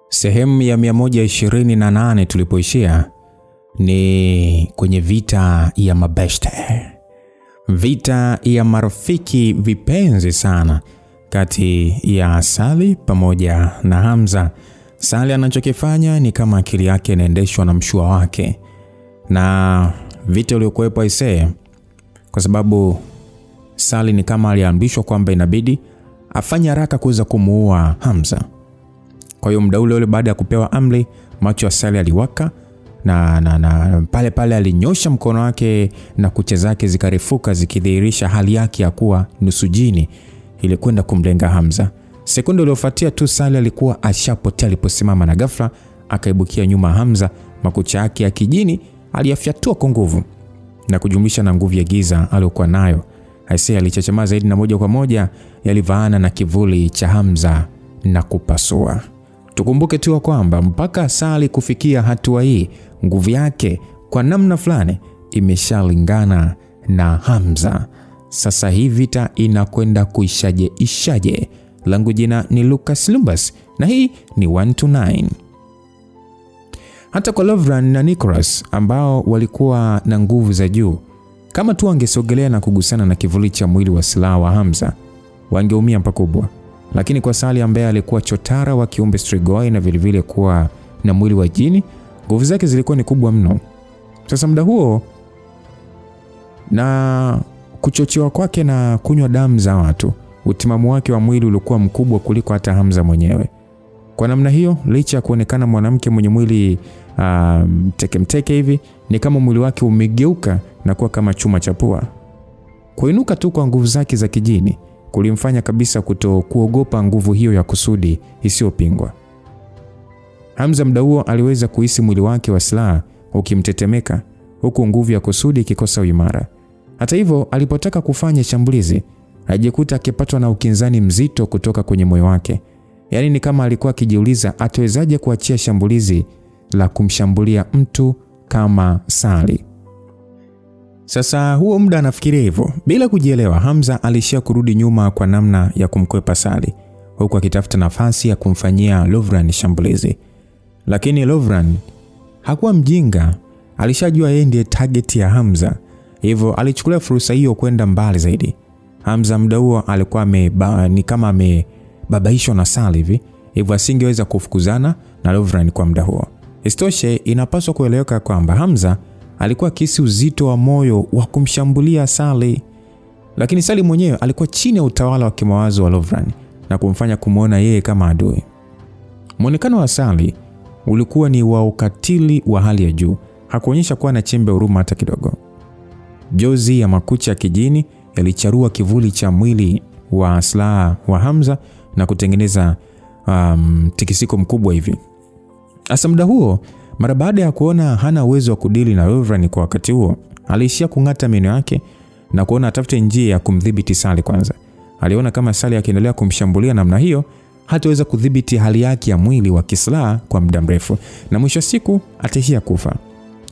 Sehemu ya 128 tulipoishia ni kwenye vita ya mabeshte. Vita ya marafiki vipenzi sana kati ya Sally pamoja na Hamza. Sally anachokifanya ni kama akili yake inaendeshwa na mshua wake. Na vita iliyokuwepo aisee, kwa sababu Sally ni kama aliamrishwa kwamba inabidi afanye haraka kuweza kumuua Hamza. Kwa hiyo muda ule baada ya kupewa amri, macho ya Sally aliwaka na pale pale alinyosha mkono wake na kucha zake zikarefuka zikidhihirisha hali yake ya kuwa nusu jini ili kwenda kumlenga Hamza. Sekunde iliyofuatia tu Sally alikuwa ashapotea aliposimama, na ghafla akaibukia nyuma Hamza. Makucha yake ya kijini aliyafyatua kwa nguvu na kujumlisha na nguvu ya giza aliyokuwa nayo. Aisee alichechema zaidi na moja kwa moja yalivaana na kivuli cha Hamza na kupasua. Tukumbuke tu kwamba mpaka Sally kufikia hatua hii, nguvu yake kwa namna fulani imeshalingana na Hamza. Sasa hii vita inakwenda kuishaje? Langu jina ni Lucas Lumbas na hii ni 129. Hata kwa Lovran na Nicholas ambao walikuwa na nguvu za juu, kama tu wangesogelea na kugusana na kivuli cha mwili wa silaha wa Hamza, wangeumia pakubwa. Lakini kwa Sally ambaye alikuwa chotara wa kiumbe Strigoi na vilevile kuwa na mwili wa jini, nguvu zake zilikuwa ni kubwa mno. Sasa muda huo na kuchochewa kwake na kunywa damu za watu, utimamu wake wa mwili ulikuwa mkubwa kuliko hata Hamza mwenyewe. Kwa namna hiyo, licha ya kuonekana mwanamke mwenye mwili mteke hivi, ni kama mwili wake umegeuka na kuwa kama chuma cha pua. Kuinuka tu kwa nguvu zake za kijini kulimfanya kabisa kuogopa nguvu hiyo ya kusudi isiyopingwa. Hamza muda huo aliweza kuhisi mwili wake wa silaha ukimtetemeka, huku nguvu ya kusudi ikikosa uimara. Hata hivyo, alipotaka kufanya shambulizi, alijikuta akipatwa na ukinzani mzito kutoka kwenye moyo wake. Yaani ni kama alikuwa akijiuliza atawezaje kuachia shambulizi la kumshambulia mtu kama Sally. Sasa huo muda anafikiria hivyo, bila kujielewa Hamza alishia kurudi nyuma kwa namna ya kumkwepa Sally, huku akitafuta nafasi ya kumfanyia Lovran shambulizi. Lakini Lovran hakuwa mjinga, alishajua yeye ndiye target ya Hamza. Hivyo alichukulia fursa hiyo kwenda mbali zaidi. Hamza muda huo alikuwa ni kama amebabaishwa na Sally hivi, hivyo asingeweza kufukuzana na Lovran kwa muda huo. Isitoshe, inapaswa kueleweka kwamba Hamza alikuwa kisi uzito wa moyo wa kumshambulia Sally, lakini Sally mwenyewe alikuwa chini ya utawala wa kimawazo wa Lovran na kumfanya kumuona yeye kama adui. Muonekano wa Sally ulikuwa ni wa ukatili wa hali ya juu, hakuonyesha kuwa na chembe huruma hata kidogo. Jozi ya makucha ya kijini yalicharua kivuli cha mwili wa silaha wa Hamza na kutengeneza tikisiko mkubwa hivi. Asa muda huo, mara baada ya kuona hana uwezo wa kudili na Lovran kwa wakati huo, aliishia kung'ata meno yake na kuona atafute njia ya kumdhibiti Sally kwanza. Aliona kama Sally akiendelea kumshambulia namna hiyo, hataweza kudhibiti hali yake ya mwili wa kislaha kwa muda mrefu, na mwisho siku ataishia kufa.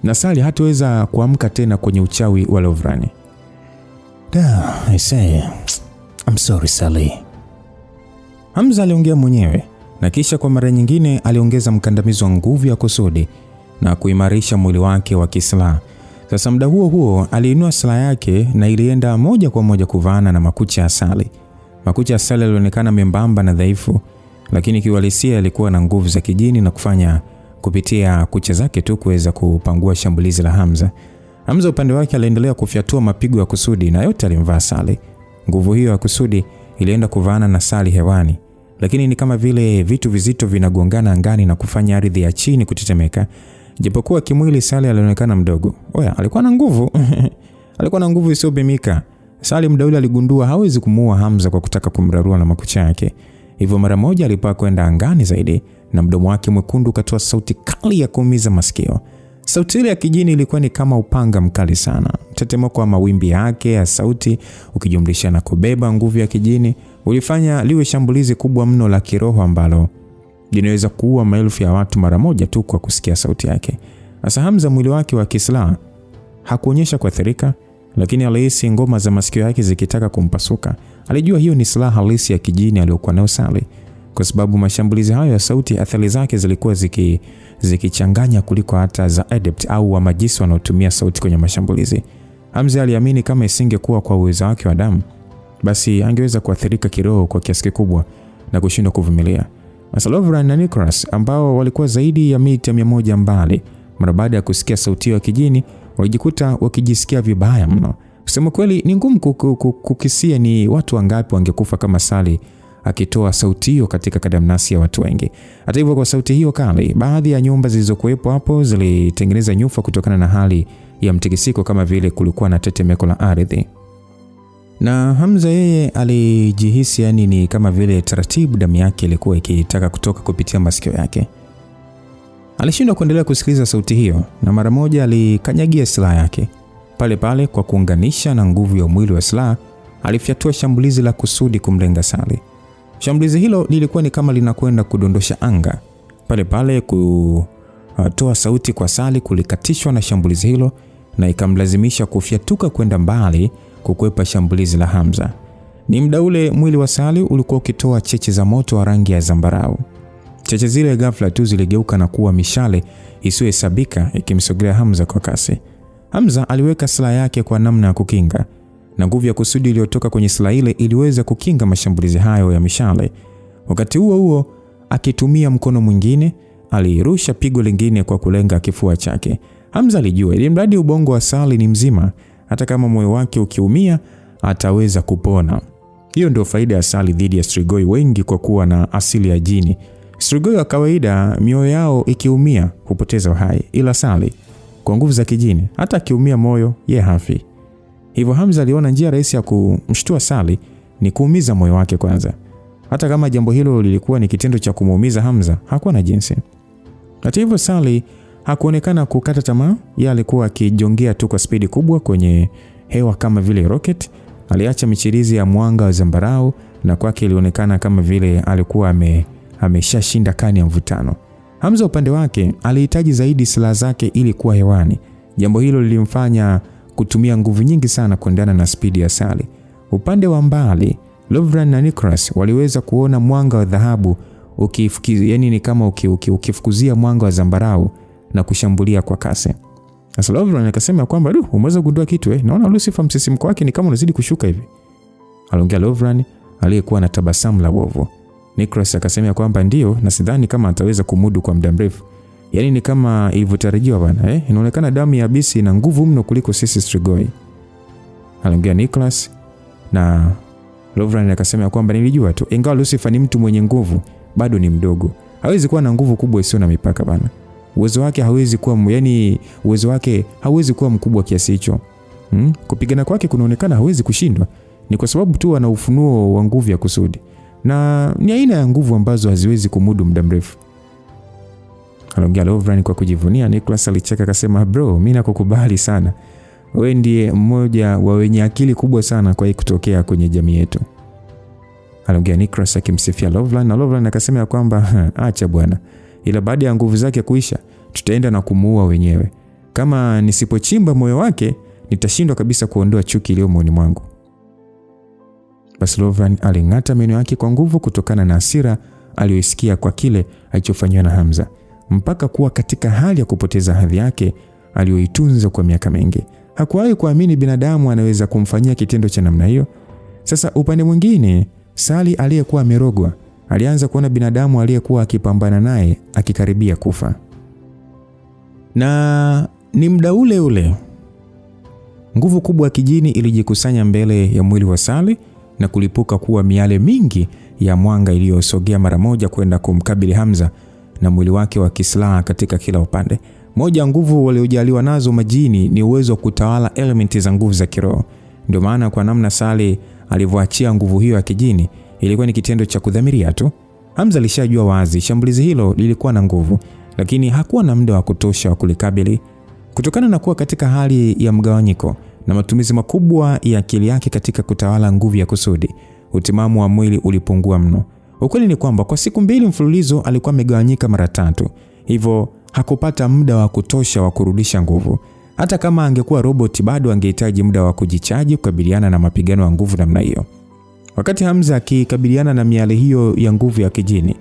Na Sally hataweza kuamka tena kwenye uchawi wa Lovran. I say, I'm sorry Sally. Hamza aliongea mwenyewe, na kisha kwa mara nyingine aliongeza mkandamizo wa nguvu ya kusudi na kuimarisha mwili wake wa kislaha. Sasa muda huo aliinua silaha yake na ilienda moja kwa moja kuvaana na makucha ya Sally. Makucha ya Sally yalionekana membamba na dhaifu, lakini kiuhalisia yalikuwa na nguvu za kijini na kufanya kupitia kucha zake tu kuweza kupangua shambulizi la Hamza. Hamza upande wake aliendelea kufyatua mapigo ya kusudi na yote alimvaa Sally. Nguvu hiyo ya kusudi ilienda kuvaana na Sally hewani, lakini ni kama vile vitu vizito vinagongana angani na kufanya ardhi ya chini kutetemeka. Japokuwa kimwili Sally alionekana mdogo, alikuwa na nguvu. Alikuwa na nguvu isiyopimika. Sally muda ule aligundua hawezi kumuua Hamza kwa kutaka kumrarua na makucha yake. Hivyo mara moja alipaa kwenda angani zaidi, na mdomo wake mwekundu ukatoa sauti kali ya kuumiza masikio. Sauti ile ya kijini ilikuwa ni kama upanga mkali sana. Mtetemeko wa mawimbi yake ya sauti ukijumlisha na kubeba nguvu ya kijini ulifanya liwe shambulizi kubwa mno la kiroho ambalo linaweza kuua maelfu ya watu mara moja tu kwa kusikia sauti yake. Sasa Hamza mwili wake wa kislaha hakuonyesha kuathirika, lakini alihisi ngoma za masikio yake zikitaka kumpasuka. Alijua hiyo ni silaha halisi ya kijini aliyokuwa nayo Sally. kwa sababu mashambulizi hayo ya sauti athari zake zilikuwa zikichanganya kuliko hata za adept au wa majisi wanaotumia sauti kwenye mashambulizi. Hamza aliamini kama isingekuwa kwa uwezo wake wa damu, basi angeweza kuathirika kiroho kwa kiasi kikubwa na kushindwa kuvumilia. Lovran na Nicholas ambao walikuwa zaidi ya mita 100 mbali, mara baada ya kusikia sauti ya kijini walijikuta wakijisikia vibaya mno. Kusema kweli ni ngumu kukisia ni watu wangapi wangekufa kama Sally akitoa sauti hiyo katika kadamnasi ya watu wengi. Hata hivyo, kwa sauti hiyo kali, baadhi ya nyumba zilizokuwepo hapo zilitengeneza nyufa kutokana na hali ya mtikisiko, kama vile kulikuwa na tetemeko la ardhi. Na Hamza yeye alijihisi ni kama vile taratibu damu yake ilikuwa ikitaka kutoka kupitia masikio yake. Alishindwa kuendelea kusikiliza sauti hiyo na mara moja alikanyagia silaha yake. Pale pale kwa kuunganisha na nguvu ya mwili wa silaha, alifyatua shambulizi la kusudi kumlenga Sally. Shambulizi hilo lilikuwa ni kama linakwenda kudondosha anga. Pale pale kutoa sauti kwa Sally kulikatishwa na shambulizi hilo na ikamlazimisha kufyatuka kwenda mbali kukwepa shambulizi la Hamza. Ni muda ule mwili wa Sally ulikuwa ukitoa cheche za moto wa rangi ya zambarau. Cheche zile ghafla tu ziligeuka na kuwa mishale isiyohesabika ikimsogelea Hamza kwa kasi. Hamza aliweka silaha yake kwa namna ya kukinga, na nguvu ya kusudi iliyotoka kwenye silaha ile iliweza kukinga mashambulizi hayo ya mishale. Wakati huo huo, akitumia mkono mwingine, alirusha pigo lingine kwa kulenga kifua chake. Hamza alijua ili mradi ubongo wa Sally ni mzima, hata kama moyo wake ukiumia ataweza kupona. Hiyo ndio faida ya Sally dhidi ya Strigoi wengi kwa kuwa na asili ya jini. Strigoi wa kawaida mioyo yao ikiumia hupoteza uhai, ila Sally kwa nguvu za kijini hata akiumia moyo yeye hafi. Hivyo Hamza aliona njia rahisi ya kumshtua Sally ni kuumiza moyo wake kwanza. Hata kama jambo hilo lilikuwa ni kitendo cha kumuumiza Hamza, hakuwa na jinsi. Hata hivyo Sally hakuonekana kukata tamaa. Yeye alikuwa akijongea tu kwa spidi kubwa kwenye hewa kama vile rocket. Aliacha michirizi ya mwanga wa zambarau na kwake ilionekana kama vile alikuwa ameshashinda kani ya mvutano. Hamza upande wake alihitaji zaidi silaha zake ili kuwa hewani. Jambo hilo lilimfanya kutumia nguvu nyingi sana kuendana na spidi ya Sally. Upande wa mbali, Lovran na Nicholas waliweza kuona mwanga wa dhahabu ni kama ukifukuzia mwanga wa zambarau na kushambulia kwa kasi. Sasa Lovran akasema kwamba umeweza kugundua kitu naona Lucifer msisimko wake ni kama unazidi kushuka hivi. Aliongea Lovran aliyekuwa na tabasamu la wovu. Nicholas akasema kwamba ndio, na sidhani kama ataweza kumudu kwa muda mrefu. Ni kama ilivyotarajiwa bwana inaonekana damu ya Abisi ina nguvu mno kuliko sisi Strigoi. Aliongea Nicholas na Lovran akasema kwamba nilijua tu, ingawa Lucifer ni mtu mwenye nguvu, bado ni mdogo. Hawezi kuwa na nguvu kubwa isiyo na mipaka bana. Uwezo wake hawezi kuwa mkubwa kiasi hicho. Kupigana kwake kunaonekana hawezi kushindwa. Ni kwa sababu tu ana ufunuo wa nguvu ya kusudi. Na ni aina ya nguvu ambazo haziwezi kumudu muda mrefu. Aliongea Lovran kwa kujivunia. Nicholas alicheka akasema, bro, mimi nakukubali sana. Wewe ndiye mmoja wa wenye akili kubwa sana kwa kutokea kwenye jamii yetu. Aliongea Nicholas akimsifia Lovran na Lovran akasema kwamba acha bwana. Ila baada ya nguvu zake kuisha, tutaenda na kumuua wenyewe. Kama nisipochimba moyo wake, nitashindwa kabisa kuondoa chuki iliyo moyoni mwangu. Basi Lovran aling'ata meno yake kwa nguvu kutokana na hasira aliyoisikia kwa kile alichofanywa na Hamza, mpaka kuwa katika hali ya kupoteza hadhi yake aliyoitunza kwa miaka mingi. Hakuwahi kuamini binadamu anaweza kumfanyia kitendo cha namna hiyo. Sasa upande mwingine, Sally aliyekuwa amerogwa alianza kuona binadamu aliyekuwa akipambana naye akikaribia kufa. Na ni muda ule ule nguvu kubwa ya kijini ilijikusanya mbele ya mwili wa Sally na kulipuka kuwa miale mingi ya mwanga iliyosogea mara moja kwenda kumkabili Hamza na mwili wake wa kislaha katika kila upande. Moja nguvu waliojaliwa nazo majini ni uwezo wa kutawala elementi za nguvu za kiroho. Ndio maana kwa namna Sally alivyoachia nguvu hiyo ya kijini ilikuwa ni kitendo cha kudhamiria tu. Hamza alishajua wazi shambulizi hilo lilikuwa na nguvu, lakini hakuwa na muda wa kutosha wa kulikabili. Kutokana na kuwa katika hali ya mgawanyiko na matumizi makubwa ya akili yake katika kutawala nguvu ya kusudi, utimamu wa mwili ulipungua mno. Ukweli ni kwamba kwa siku 2 mfululizo alikuwa amegawanyika mara 3. Hivyo hakupata muda wa kutosha wa kurudisha nguvu. Hata kama angekuwa robot bado angehitaji muda wa kujichaji kukabiliana na mapigano ya nguvu namna hiyo. Wakati Hamza akikabiliana na miale hiyo ya nguvu ya kijini,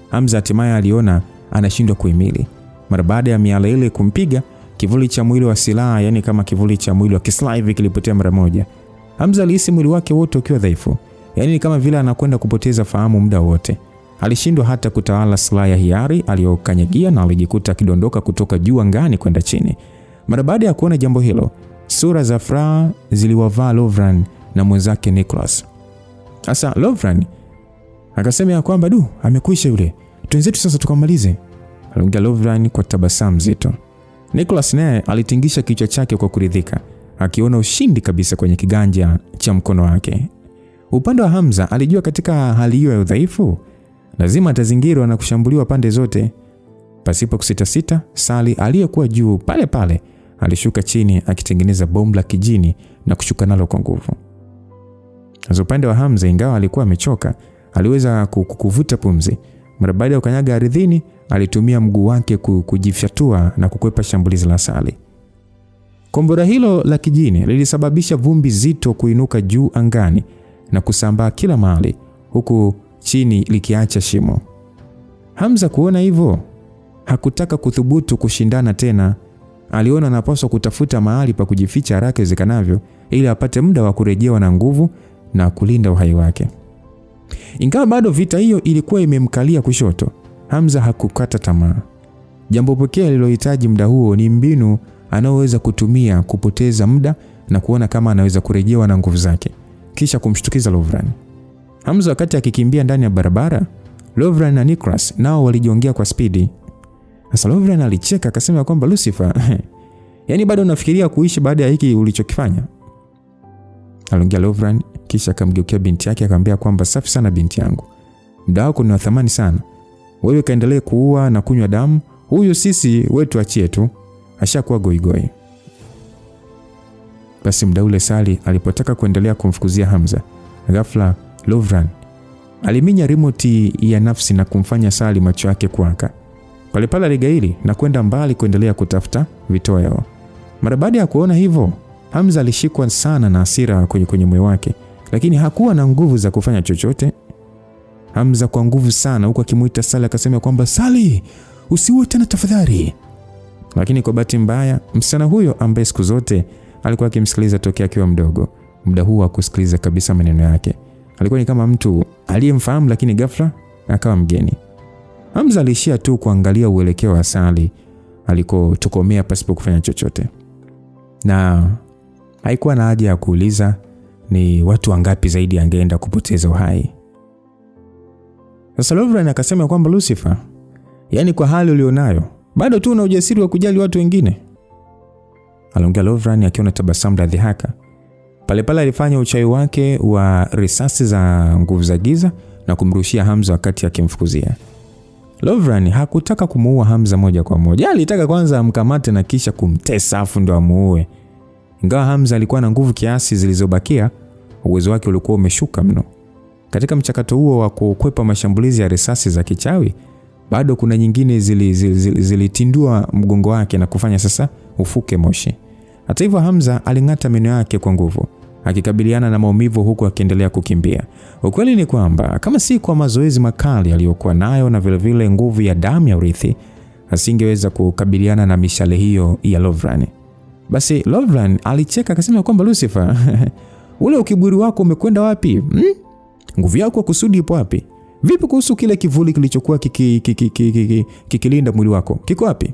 Hamza hatimaye aliona anashindwa kuhimili. Mara baada ya miale ile kumpiga, kivuli cha mwili wa silaha, yani kama kivuli cha mwili wa kislaivi, kilipotea mara moja. Hamza alihisi mwili wake wote ukiwa dhaifu, yani kama vile anakwenda kupoteza fahamu muda wote. Alishindwa hata kutawala silaha ya hiari aliyokanyagia na alijikuta akidondoka kutoka juu angani kwenda chini. Mara baada ya kuona jambo hilo, sura za furaha ziliwavaa Lovran na mwenzake Nicholas. Sasa Lovran akasema ya kwamba amekwisha yule. Tuenzetu sasa tukamalize. Aliongea Lovran kwa tabasamu zito. Nicholas naye alitingisha kichwa chake kwa kuridhika, akiona ushindi kabisa kwenye kiganja cha mkono wake. Upande wa Hamza alijua katika hali hiyo ya udhaifu lazima atazingirwa na kushambuliwa pande zote. Pasipo kusita, Sally aliyekuwa juu pale pale alishuka chini akitengeneza bomu la kijini na kushuka nalo kwa nguvu. Sasa upande wa Hamza, ingawa alikuwa amechoka, aliweza kuvuta pumzi. Mara baada ya kukanyaga ardhini, alitumia mguu wake kujifyatua na kukwepa shambulizi la Sally. Kombora hilo la kijini lilisababisha vumbi zito kuinuka juu angani na kusambaa kila mahali, huku chini likiacha shimo. Hamza kuona hivyo hakutaka kuthubutu kushindana tena. Aliona anapaswa kutafuta mahali pa kujificha haraka iwezekanavyo ili apate muda wa kurejewa na nguvu na kulinda uhai wake. Ingawa bado vita hiyo ilikuwa imemkalia kushoto, Hamza hakukata tamaa. Jambo pekee alilohitaji muda huo ni mbinu anayoweza kutumia kupoteza muda na kuona kama anaweza kurejewa na nguvu zake, kisha kumshtukiza Lovran. Hamza wakati akikimbia ndani ya barabara, Lovran na Nicholas nao walijiongea kwa spidi. Sasa Lovran alicheka akasema kwamba Lucifer, yani bado unafikiria kuishi baada ya hiki ulichokifanya? Aliongea Lovran kisha akamgeukia binti yake akamwambia kwamba safi sana binti yangu. Muda wako ni wa thamani sana. Wewe kaendelee kuua na kunywa damu, huyu sisi wetu achie tu. Ashakuwa goigoi. Basi muda ule Sally alipotaka kuendelea kumfukuzia Hamza, ghafla Lovran aliminya remote ya nafsi na kumfanya Sally macho yake kuwaka. Pale pale aligaili na kwenda mbali kuendelea kutafuta vitoweo. Mara baada ya kuona hivyo, Hamza alishikwa sana na hasira kwenye moyo wake, lakini hakuwa na nguvu za kufanya chochote. Hamza kwa nguvu sana huko akimuita Sally akasema kwamba Sally, usiue tena tafadhali. Lakini kwa bahati mbaya, msichana huyo ambaye siku zote alikuwa akimsikiliza tokea akiwa mdogo, muda huu hakusikiliza kabisa maneno yake. Alikuwa ni kama mtu aliyemfahamu lakini ghafla akawa mgeni. Hamza alishia tu kuangalia uelekeo wa Sally alikotokomea pasipo kufanya chochote. Na haikuwa na haja ya kuuliza ni watu wangapi zaidi angeenda kupoteza uhai. Sasa Lovran akasema kwamba Lucifer, yani kwa hali ulionayo, bado tu una ujasiri wa kujali watu wengine? Aliongea Lovran akiona tabasamu la dhihaka. Pale pale alifanya uchawi wake wa risasi za nguvu za giza na kumrushia Hamza wakati akimfukuzia. Lovran hakutaka kumuua Hamza moja kwa moja. Alitaka kwanza amkamate na kisha kumtesa afu ndo amuue. Ingawa Hamza alikuwa na nguvu kiasi zilizobakia, uwezo wake ulikuwa umeshuka mno. Katika mchakato huo wa kukwepa mashambulizi ya risasi za kichawi, bado kuna nyingine zilitindua mgongo wake na kufanya sasa ufuke moshi. Hata hivyo Hamza aling'ata meno yake kwa nguvu, akikabiliana na maumivu huku akiendelea kukimbia. Ukweli ni kwamba kama si kwa mazoezi makali aliyokuwa nayo na vile nguvu ya damu ya urithi, asingeweza kukabiliana na mishale hiyo ya Lovran. Basi Lovran alicheka akasema kwamba Lucifer, ule ukiburi wako umekwenda wapi? Nguvu yako kusudi ipo wapi? Vipi kuhusu kile kivuli kilichokuwa kikilinda mwili wako? Kiko wapi?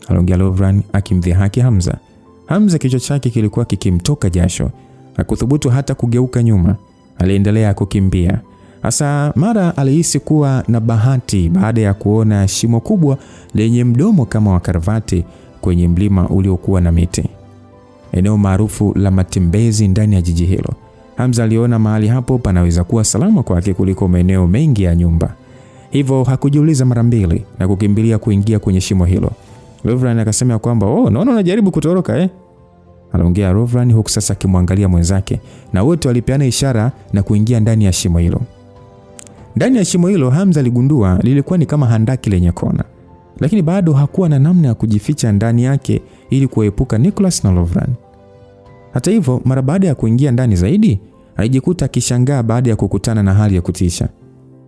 Aliongea Lovran akimdhihaki Hamza. Hamza kichwa chake kilikuwa kikimtoka jasho. Hakuthubutu hata kugeuka nyuma. Aliendelea kukimbia. Hasa mara alihisi kuwa na bahati baada ya kuona shimo kubwa lenye mdomo kama wa karvati kwenye mlima uliokuwa na miti. Eneo maarufu la matembezi ndani ya jiji hilo. Hamza aliona mahali hapo panaweza kuwa salama kwake kuliko maeneo mengi ya nyumba. Hivyo hakujiuliza mara mbili na kukimbilia kuingia kwenye shimo hilo. Lovran akasema kwamba naona unajaribu kutoroka Aliongea Lovran huku sasa akimwangalia mwenzake, na wote walipeana ishara na kuingia ndani ya shimo hilo. Ndani ya shimo hilo Hamza aligundua lilikuwa ni kama handaki lenye kona, lakini bado hakuwa na namna ya kujificha ndani yake ili kuepuka Nicholas na Lovran. Hata hivyo, mara baada ya kuingia ndani zaidi, alijikuta akishangaa baada ya kukutana na hali ya kutisha.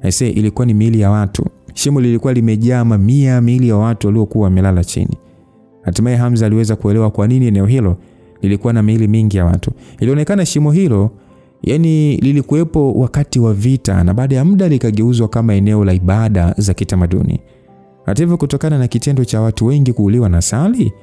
Aisee, ilikuwa ni miili ya watu. Shimo lilikuwa limejaa mamia miili ya watu waliokuwa wamelala chini. Hatimaye Hamza aliweza kuelewa kwa nini eneo hilo lilikuwa na miili mingi ya watu. Ilionekana shimo hilo lilikuwepo wakati wa vita na baada ya muda likageuzwa kama eneo la ibada za kitamaduni. Hata hivyo, kutokana na kitendo cha watu wengi kuuliwa na Sally,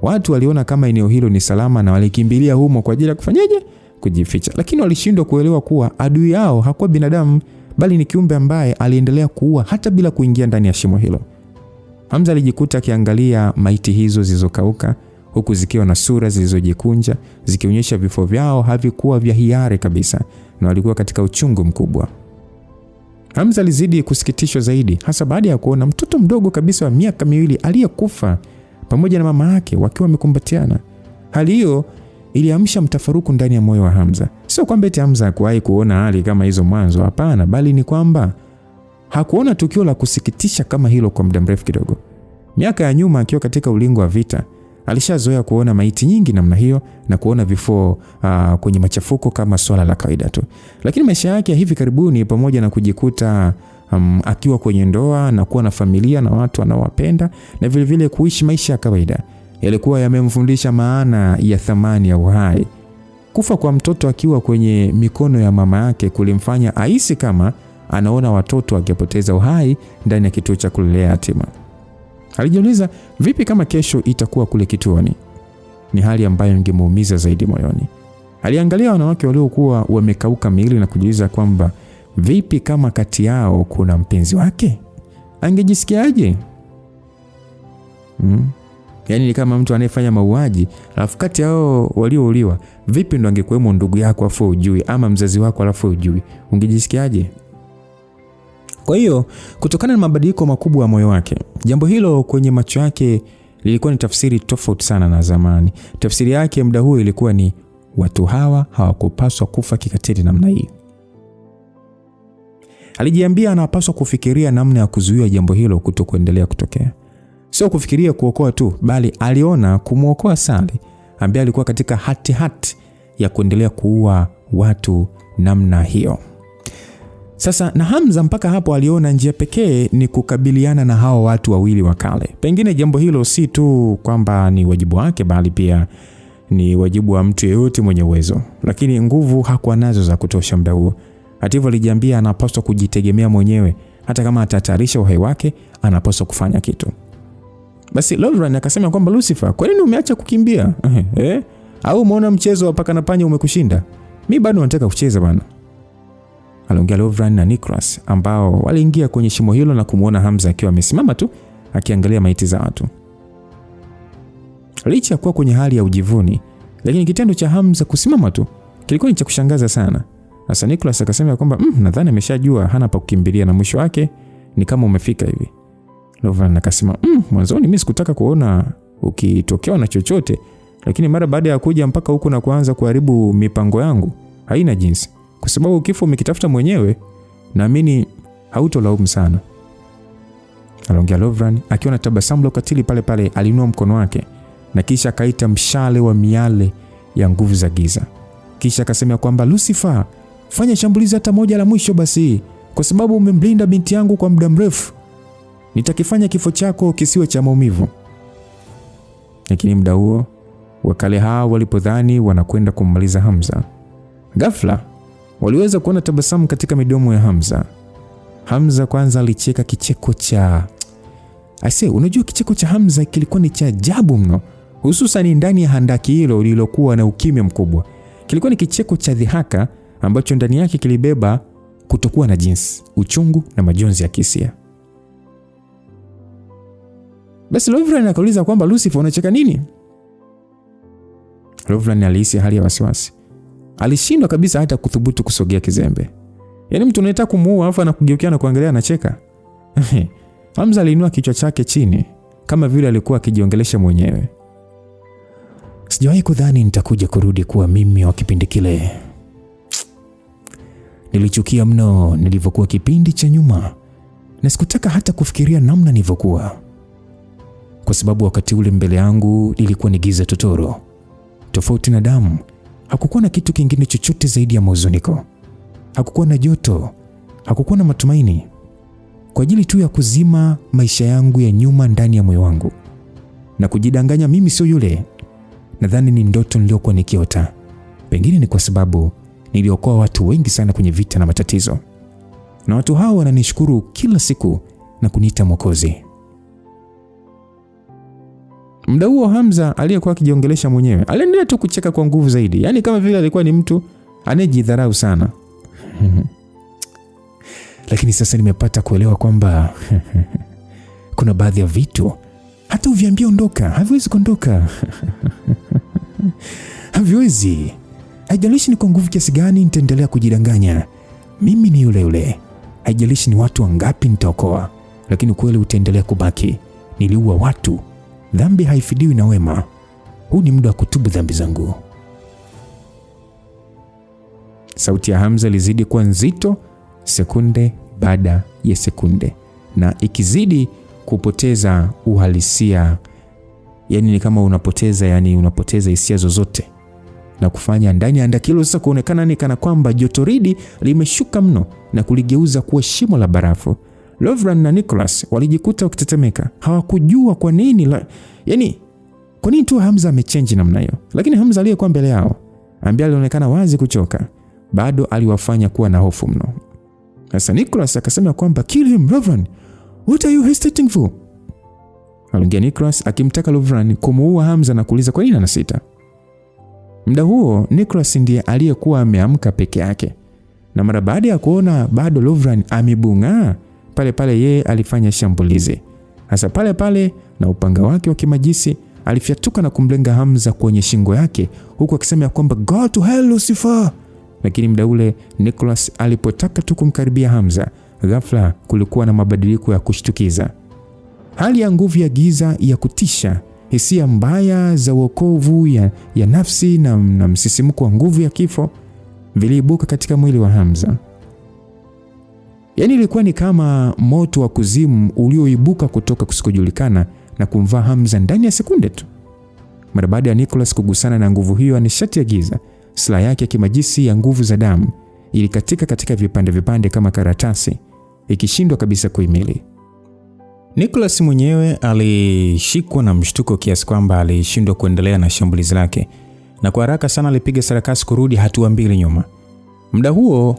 watu waliona kama eneo hilo ni salama na walikimbilia humo kwa ajili ya kufanyaje? Kujificha. Lakini walishindwa kuelewa kuwa adui yao hakuwa binadamu, bali ni kiumbe ambaye aliendelea kuua hata bila kuingia ndani ya shimo hilo. Hamza alijikuta akiangalia maiti hizo zilizokauka, huku zikiwa na sura zilizojikunja, zikionyesha vifo vyao havikuwa vya hiari kabisa na walikuwa katika uchungu mkubwa. Hamza alizidi kusikitishwa zaidi, hasa baada ya kuona mtoto mdogo kabisa wa miaka 2 aliyekufa pamoja na mama yake wakiwa wamekumbatiana. Hali hiyo iliamsha mtafaruku ndani ya moyo wa Hamza. Sio kwamba eti Hamza hakuwahi kuona hali kama hizo mwanzo, hapana, bali ni kwamba hakuona tukio la kusikitisha kama hilo kwa muda mrefu kidogo. Miaka ya nyuma akiwa katika ulingo wa vita, alishazoea kuona maiti nyingi namna hiyo na kuona vifo kwenye machafuko kama swala la kawaida tu. Lakini maisha yake ya hivi karibuni, pamoja na kujikuta akiwa kwenye ndoa na kuwa na familia na watu anaowapenda na vile vile kuishi maisha ya kawaida, yalikuwa yamemfundisha maana ya thamani ya uhai. Kufa kwa mtoto akiwa kwenye mikono ya mama yake kulimfanya ahisi kama anaona watoto wakipoteza uhai ndani ya kituo cha kulelea yatima. Alijiuliza, vipi kama kesho itakuwa kule kituoni? Ni hali ambayo ingemuumiza zaidi moyoni. Aliangalia wanawake waliokuwa wamekauka miili na kujiuliza kwamba vipi kama kati yao kuna mpenzi wake? Angejisikiaje? Yaani ni kama mtu anayefanya mauaji, alafu kati yao waliouliwa, vipi ndo angekuwemo ndugu yako afu ujui, ama mzazi wako alafu ujui? Ungejisikiaje? Kwa hiyo, kutokana na mabadiliko makubwa ya moyo wake, jambo hilo kwenye macho yake lilikuwa ni tafsiri tofauti sana na zamani. Tafsiri yake muda huo ilikuwa ni watu hawa hawakupaswa kufa kikatili namna hii. Alijiambia anapaswa kufikiria namna ya kuzuia jambo hilo kutokuendelea kutokea. Sio kufikiria kuokoa tu, bali aliona kumuokoa Sally ambaye alikuwa katika hati ya kuendelea kuua watu namna hiyo. Sasa na Hamza mpaka hapo aliona njia pekee ni kukabiliana na hao watu wawili wa kale. Pengine jambo hilo si tu kwamba ni wajibu wake, bali pia ni wajibu wa mtu yeyote mwenye uwezo. Lakini nguvu hakuwa nazo za kutosha muda huo. Hata hivyo alijiambia anapaswa kujitegemea mwenyewe, hata kama atahatarisha uhai wake, anapaswa kufanya kitu. Basi Lovran akasema kwamba Lucifer, kwa nini umeacha kukimbia? Au umeona mchezo wa paka na panya umekushinda? Mimi bado nataka kucheza bana. Aliongea Lovran na Nicholas ambao waliingia kwenye shimo hilo na kumuona Hamza akiwa amesimama tu akiangalia maiti za watu. Licha ya kuwa kwenye hali ya ujivuni, lakini kitendo cha Hamza kusimama tu kilikuwa ni cha kushangaza sana. Sasa Nicholas akasema kwamba nadhani ameshajua hana pa kukimbilia na mwisho wake ni kama umefika hivi. Lovran akasema mwanzoni mimi sikutaka kuona ukitokewa na chochote, lakini mara baada ya kuja mpaka huko na kuanza kuharibu mipango yangu, haina jinsi. Kwa sababu kifo umekitafuta mwenyewe, naamini hautolaumu sana. Aliongea Lovran akiwa na tabasamu la ukatili pale pale. Alinua mkono wake na kisha akaita mshale wa miale ya nguvu za giza. Kisha akasema kwamba Lucifer, fanya shambulizi hata moja la mwisho basi, kwa sababu umemlinda binti yangu kwa muda mrefu. Nitakifanya kifo chako kisiwe cha maumivu. Lakini muda huo wakale hao walipodhani wanakwenda kummaliza Hamza, ghafla waliweza kuona tabasamu katika midomo ya Hamza. Hamza kwanza alicheka kicheko cha unajua kicheko cha Hamza kilikuwa ni cha ajabu mno, hususan ndani ya handaki hilo lililokuwa na ukimya mkubwa. Kilikuwa ni kicheko cha dhihaka ambacho ndani yake kilibeba kutokuwa na jinsi, uchungu na majonzi ya kisia. Basi Lovran akauliza kwamba Lucifer, unacheka nini? Lovran alihisi hali ya wasiwasi. Alishindwa kabisa hata kuthubutu kusogea kizembe. Yaani mtu anataka kumuua afa anakugeukia na kuangalia anacheka. Hamza aliinua kichwa chake chini kama vile alikuwa akijiongelesha mwenyewe. Sijawahi kudhani nitakuja kurudi kuwa mimi wa kipindi kile. Nilichukia mno nilivyokuwa kipindi cha nyuma, na sikutaka hata kufikiria namna nilivyokuwa. Kwa sababu wakati ule mbele yangu lilikuwa ni giza totoro. Tofauti na damu, Hakukuwa na kitu kingine chochote zaidi ya mahuzuniko. Hakukuwa na joto, hakukuwa na matumaini. Kwa ajili tu ya kuzima maisha yangu ya nyuma ndani ya moyo wangu na kujidanganya mimi sio yule. Nadhani ni ndoto niliyokuwa nikiota. Pengine ni kwa sababu niliokoa watu wengi sana kwenye vita na matatizo, na watu hao wananishukuru kila siku na kuniita Mwokozi. Muda huo Hamza aliyekuwa akijiongelesha mwenyewe aliendelea tu kucheka kwa nguvu zaidi, yaani kama vile alikuwa ni mtu anayejidharau sana. Lakini sasa nimepata kuelewa kwamba kuna baadhi ya vitu hata uviambie ondoka, haviwezi kuondoka. Haviwezi. Haijalishi ni kwa nguvu kiasi gani nitaendelea kujidanganya. Mimi ni yule yule. Haijalishi ni watu wangapi nitaokoa, lakini ukweli utaendelea kubaki. Niliua watu. Dhambi haifidiwi na wema. Huu ni muda wa kutubu dhambi zangu. Sauti ya Hamza ilizidi kuwa nzito sekunde baada ya sekunde, na ikizidi kupoteza uhalisia. Yani ni kama unapoteza hisia zozote, na kufanya ndani ya ndakilo sasa kuonekana ni kana kwamba jotoridi limeshuka mno na kuligeuza kuwa shimo la barafu. Lovran na Nicholas walijikuta wakitetemeka. Hawakujua kwa nini kwa nini tu Hamza amechange namna hiyo. Lakini Hamza aliyekuwa mbele yao, ambaye alionekana wazi kuchoka, bado aliwafanya kuwa na hofu mno. Sasa Nicholas akasema kwamba kill him Lovran. What are you hesitating for? Aliongea Nicholas akimtaka Lovran kumuua Hamza na kuuliza kwa nini anasita. Muda huo Nicholas ndiye aliyekuwa ameamka peke yake, na mara baada ya kuona bado Lovran amebunga, pale yeye alifanya shambulizi. Hasa pale na upanga wake wa kimajisi alifyatuka na kumlenga Hamza kwenye shingo yake, huku akisema kwamba go to hell Lucifer. Lakini muda ule Nicholas alipotaka tu kumkaribia Hamza, ghafla kulikuwa na mabadiliko ya kushtukiza. Hali ya nguvu ya giza ya kutisha, hisia mbaya za wokovu ya nafsi na msisimko wa nguvu ya kifo viliibuka katika mwili wa Hamza. Yaani ilikuwa ni kama moto wa kuzimu ulioibuka kutoka kusikojulikana na kumvaa Hamza ndani ya sekunde tu. Mara baada ya Nicholas kugusana na nguvu hiyo ya nishati ya giza, silaha yake ya kimajisi ya nguvu za damu ilikatika katika vipande kama karatasi, ikishindwa kabisa kuhimili. Nicholas mwenyewe alishikwa na mshtuko kiasi kwamba alishindwa kuendelea na shambulizi lake, na kwa haraka sana alipiga sarakasi kurudi hatua mbili nyuma. Muda huo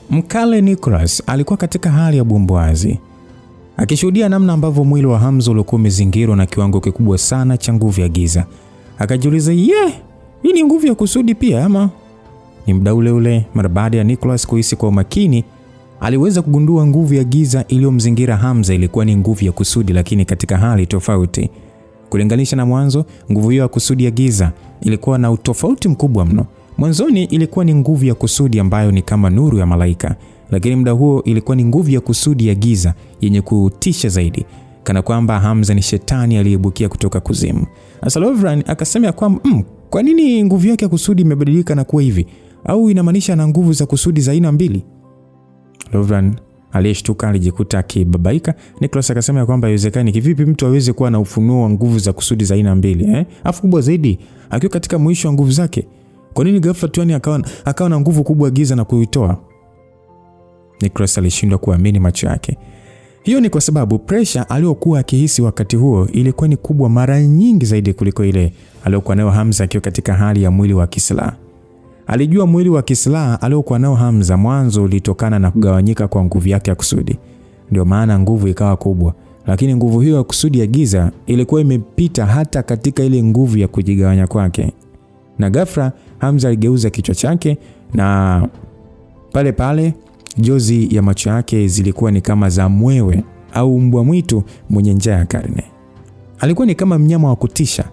mkale Nicholas alikuwa katika hali ya bumbwazi, akishuhudia namna ambavyo mwili wa Hamza ulikuwa umezingirwa na kiwango kikubwa sana cha nguvu ya giza. Akajiuliza, hii ni nguvu ya kusudi pia ama? Ni muda ule mara baada ya Nicholas kuhisi kwa umakini, aliweza kugundua nguvu ya giza iliyomzingira Hamza ilikuwa ni nguvu ya kusudi, lakini katika hali tofauti. Kulinganisha na mwanzo, nguvu hiyo ya kusudi ya giza ilikuwa na utofauti mkubwa mno. Mwanzoni ilikuwa ni nguvu ya kusudi ambayo ni kama nuru ya malaika, lakini muda huo ilikuwa ni nguvu ya kusudi ya giza yenye kutisha zaidi, kana kwamba Hamza ni shetani aliyebukia kutoka kuzimu. Sasa Lovran akasema kwamba kwa nini nguvu yake ya kusudi imebadilika na kuwa hivi? Au inamaanisha na nguvu za kusudi za aina mbili? Lovran aliyeshtuka alijikuta akibabaika. Nicholas akasema kwamba haiwezekani, kivipi mtu aweze kuwa na ufunuo wa nguvu za kusudi za aina mbili Afu kubwa zaidi akiwa katika mwisho wa nguvu zake. Kwa nini ghafla tu akawa na nguvu kubwa ya giza na kuitoa? Nicholas alishindwa kuamini macho yake. Hiyo ni kwa sababu pressure aliyokuwa akihisi wakati huo ilikuwa ni kubwa mara nyingi zaidi kuliko ile aliyokuwa nayo Hamza akiwa katika hali ya mwili wa kisilaha. Alijua mwili wa kisilaha aliyokuwa nao Hamza mwanzo ulitokana na kugawanyika kwa nguvu yake ya kusudi. Ndio maana nguvu ikawa kubwa, lakini nguvu hiyo ya kusudi ya giza ilikuwa imepita hata katika ile nguvu ya kujigawanya kwake. Na ghafla Hamza aligeuza kichwa chake, na pale jozi ya macho yake zilikuwa ni kama za mwewe au mbwa mwitu mwenye njaa ya karne. Alikuwa ni kama mnyama wa kutisha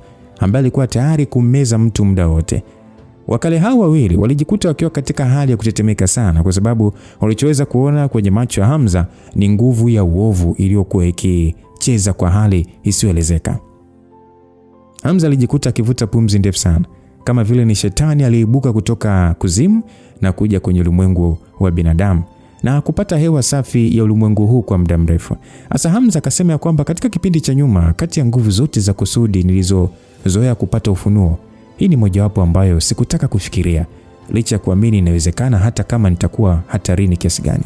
ambaye alikuwa tayari kummeza mtu muda wote. Wakale hao wawili walijikuta wakiwa katika hali ya kutetemeka sana, kwa sababu walichoweza kuona kwenye macho ya Hamza ni nguvu ya uovu iliyokuwa ikicheza kwa hali isiyoelezeka. Hamza alijikuta akivuta pumzi ndefu sana, kama vile ni shetani aliyeibuka kutoka kuzimu na kuja kwenye ulimwengu wa binadamu na kupata hewa safi ya ulimwengu huu kwa muda mrefu. Asa Hamza akasema kwamba katika kipindi cha nyuma, kati ya nguvu zote za kusudi nilizozoea kupata ufunuo, Hii ni mojawapo ambayo sikutaka kufikiria, licha ya kuamini inawezekana hata kama nitakuwa hatarini kiasi gani.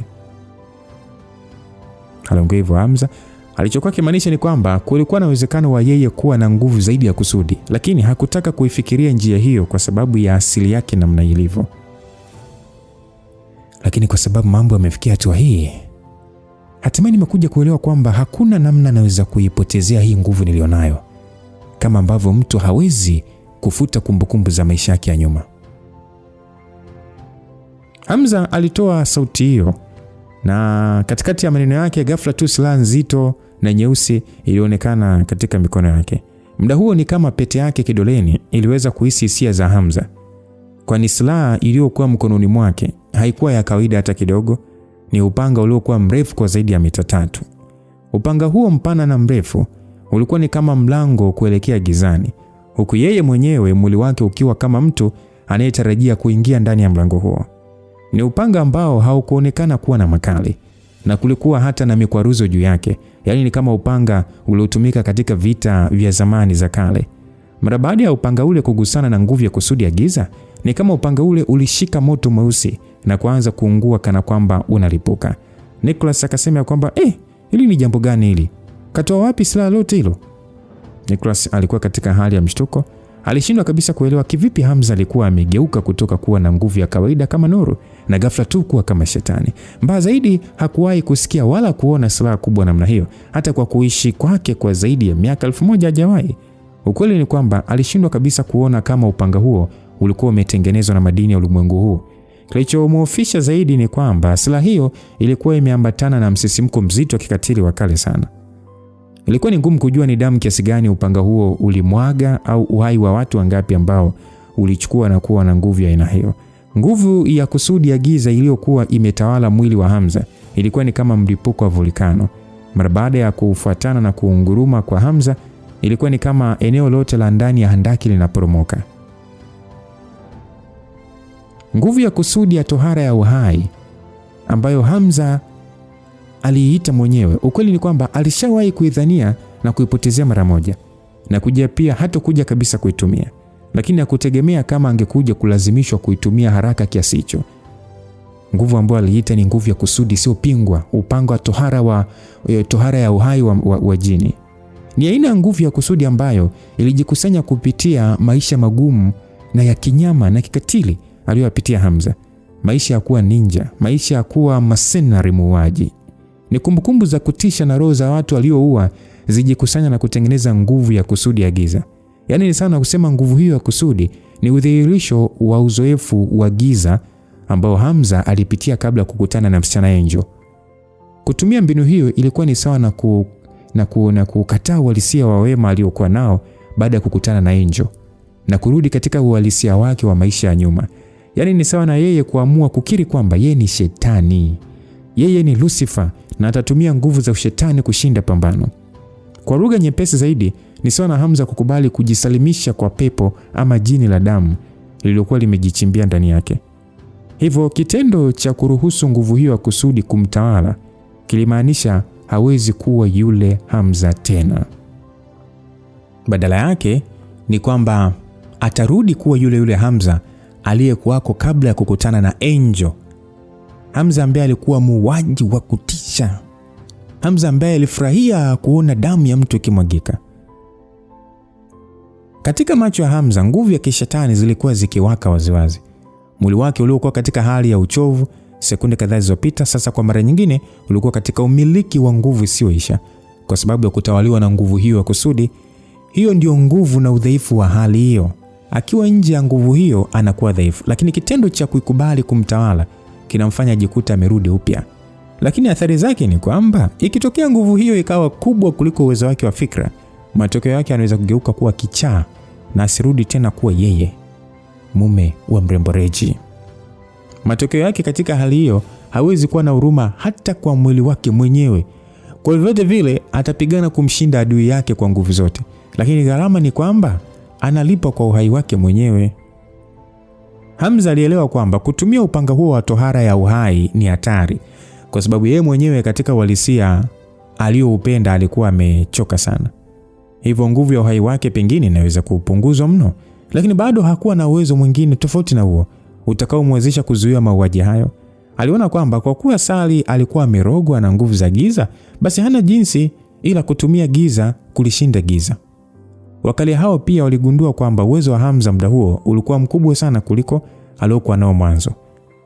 Aliongea hivyo Hamza. Alichokuwa kimaanisha ni kwamba kulikuwa na uwezekano wa yeye kuwa na nguvu zaidi ya kusudi, lakini hakutaka kuifikiria njia hiyo kwa sababu ya asili yake namna ilivyo. Lakini kwa sababu mambo yamefikia hatua hii, hatimaye nimekuja kuelewa kwamba hakuna namna naweza kuipotezea hii nguvu nilionayo, kama ambavyo mtu hawezi kufuta kumbukumbu za maisha yake ya nyuma. Hamza alitoa sauti hiyo, na katikati ya maneno yake ghafla tu silaha nzito na nyeusi ilionekana katika mikono yake. Muda huo ni kama pete yake kidoleni iliweza kuhisi hisia za Hamza, kwani silaha iliyokuwa mkononi mwake haikuwa ya kawaida hata kidogo. Ni upanga uliokuwa mrefu kwa zaidi ya mita 3. Upanga huo mpana na mrefu ulikuwa ni kama mlango kuelekea gizani, huku yeye mwenyewe mwili wake ukiwa kama mtu anayetarajia kuingia ndani ya mlango huo. Ni upanga ambao haukuonekana kuwa na makali, na kulikuwa hata na mikwaruzo juu yake, yaani ni kama upanga uliotumika katika vita vya zamani za kale. Mara baada ya upanga ule kugusana na nguvu ya kusudi ya giza, ni kama upanga ule ulishika moto mweusi na kuanza kuungua kana kwamba unalipuka. Nicholas akasema kwamba hili ni jambo gani hili? Katoa wapi silaha lote hilo? Nicholas alikuwa katika hali ya mshtuko. Alishindwa kabisa kuelewa kivipi Hamza alikuwa amegeuka kutoka kuwa na nguvu ya kawaida kama nuru na ghafla tu kuwa kama shetani. Mbaya zaidi, hakuwahi kusikia wala kuona silaha kubwa namna hiyo, hata kwa kuishi kwake kwa zaidi ya miaka 1000 hajawahi. Ukweli ni kwamba alishindwa kabisa kuona kama upanga huo ulikuwa umetengenezwa na madini ya ulimwengu huu. Kilichomwofisha zaidi ni kwamba silaha hiyo ilikuwa imeambatana na msisimko mzito wa kikatili wa kale sana. Ilikuwa ni ngumu kujua ni damu kiasi gani upanga huo ulimwaga au uhai wa watu wangapi ambao ulichukua na kuwa na nguvu ya aina hiyo. Nguvu ya kusudi ya giza iliyokuwa imetawala mwili wa Hamza ilikuwa ni kama mlipuko wa volkano. Mara baada ya kufuatana na kuunguruma kwa Hamza, ilikuwa ni kama eneo lote la ndani ya handaki linaporomoka. Nguvu ya kusudi ya tohara ya uhai ambayo Hamza aliita mwenyewe, ukweli ni kwamba alishawahi kuidhania na kuipotezea mara moja, na kuja pia hata kuja kabisa kuitumia, lakini hakutegemea kama angekuja kulazimishwa kuitumia haraka kiasi hicho. Nguvu ambayo aliita ni nguvu ya kusudi sio pingwa, upanga wa tohara ya uhai wa jini. Ni aina ya nguvu ya kusudi ambayo ilijikusanya kupitia maisha magumu na ya kinyama na kikatili aliyopitia Hamza. Maisha ya kuwa ninja, maisha ya kuwa mercenary muuaji. Ni kumbukumbu za kutisha na roho za watu walioua zijikusanya na kutengeneza nguvu ya kusudi ya giza. Yaani ni sana kusema nguvu hiyo ya kusudi ni udhihirisho wa uzoefu wa giza ambao Hamza alipitia kabla ya kukutana na msichana Angel. Kutumia mbinu hiyo ilikuwa ni sawa na kukataa uhalisia wa wema aliokuwa nao baada ya kukutana na Angel na kurudi katika uhalisia wake wa maisha ya nyuma. Yaani ni sawa na yeye kuamua kukiri kwamba yeye ni shetani. Yeye ni Lucifer na atatumia nguvu za ushetani kushinda pambano. Kwa lugha nyepesi zaidi, ni sawa na Hamza kukubali kujisalimisha kwa pepo ama jini la damu lililokuwa limejichimbia ndani yake. Hivyo kitendo cha kuruhusu nguvu hiyo ya kusudi kumtawala kilimaanisha hawezi kuwa yule Hamza tena. Badala yake ni kwamba atarudi kuwa yule Hamza aliyekuwako kabla ya kukutana na Angel. Hamza ambaye alikuwa muuaji wa kutisha. Hamza ambaye alifurahia kuona damu ya mtu ikimwagika. Katika macho ya Hamza, nguvu ya kishetani zilikuwa zikiwaka waziwazi. Mwili wake uliokuwa katika hali ya uchovu sekunde kadhaa zilizopita, sasa kwa mara nyingine ulikuwa katika umiliki wa nguvu isiyoisha kwa sababu ya kutawaliwa na nguvu hiyo ya kusudi. Hiyo ndio nguvu na udhaifu wa hali hiyo. Akiwa nje ya nguvu hiyo anakuwa dhaifu, lakini kitendo cha kuikubali kumtawala kinamfanya jikuta amerudi upya. Lakini athari zake ni kwamba ikitokea nguvu hiyo ikawa kubwa kuliko uwezo wake wa fikra, matokeo yake anaweza kugeuka kuwa kichaa na asirudi tena kuwa yeye, mume wa mrembo Reggie. Matokeo yake katika hali hiyo hawezi kuwa na huruma hata kwa mwili wake mwenyewe. Kwa hivyo vile atapigana kumshinda adui yake kwa nguvu zote, lakini gharama ni kwamba analipa kwa uhai wake mwenyewe. Hamza alielewa kwamba kutumia upanga huo wa tohara ya uhai ni hatari, kwa sababu yeye mwenyewe katika uhalisia aliyoupenda alikuwa amechoka sana. Hivyo nguvu ya uhai wake pengine inaweza kupunguzwa mno, lakini bado hakuwa na uwezo mwingine tofauti na huo utakaomwezesha kuzuia mauaji hayo. Aliona kwamba kwa kuwa Sally alikuwa amerogwa na nguvu za giza, basi hana jinsi ila kutumia giza kulishinda giza. Wakali hao pia waligundua kwamba uwezo wa Hamza muda huo ulikuwa mkubwa sana kuliko aliokuwa nao mwanzo.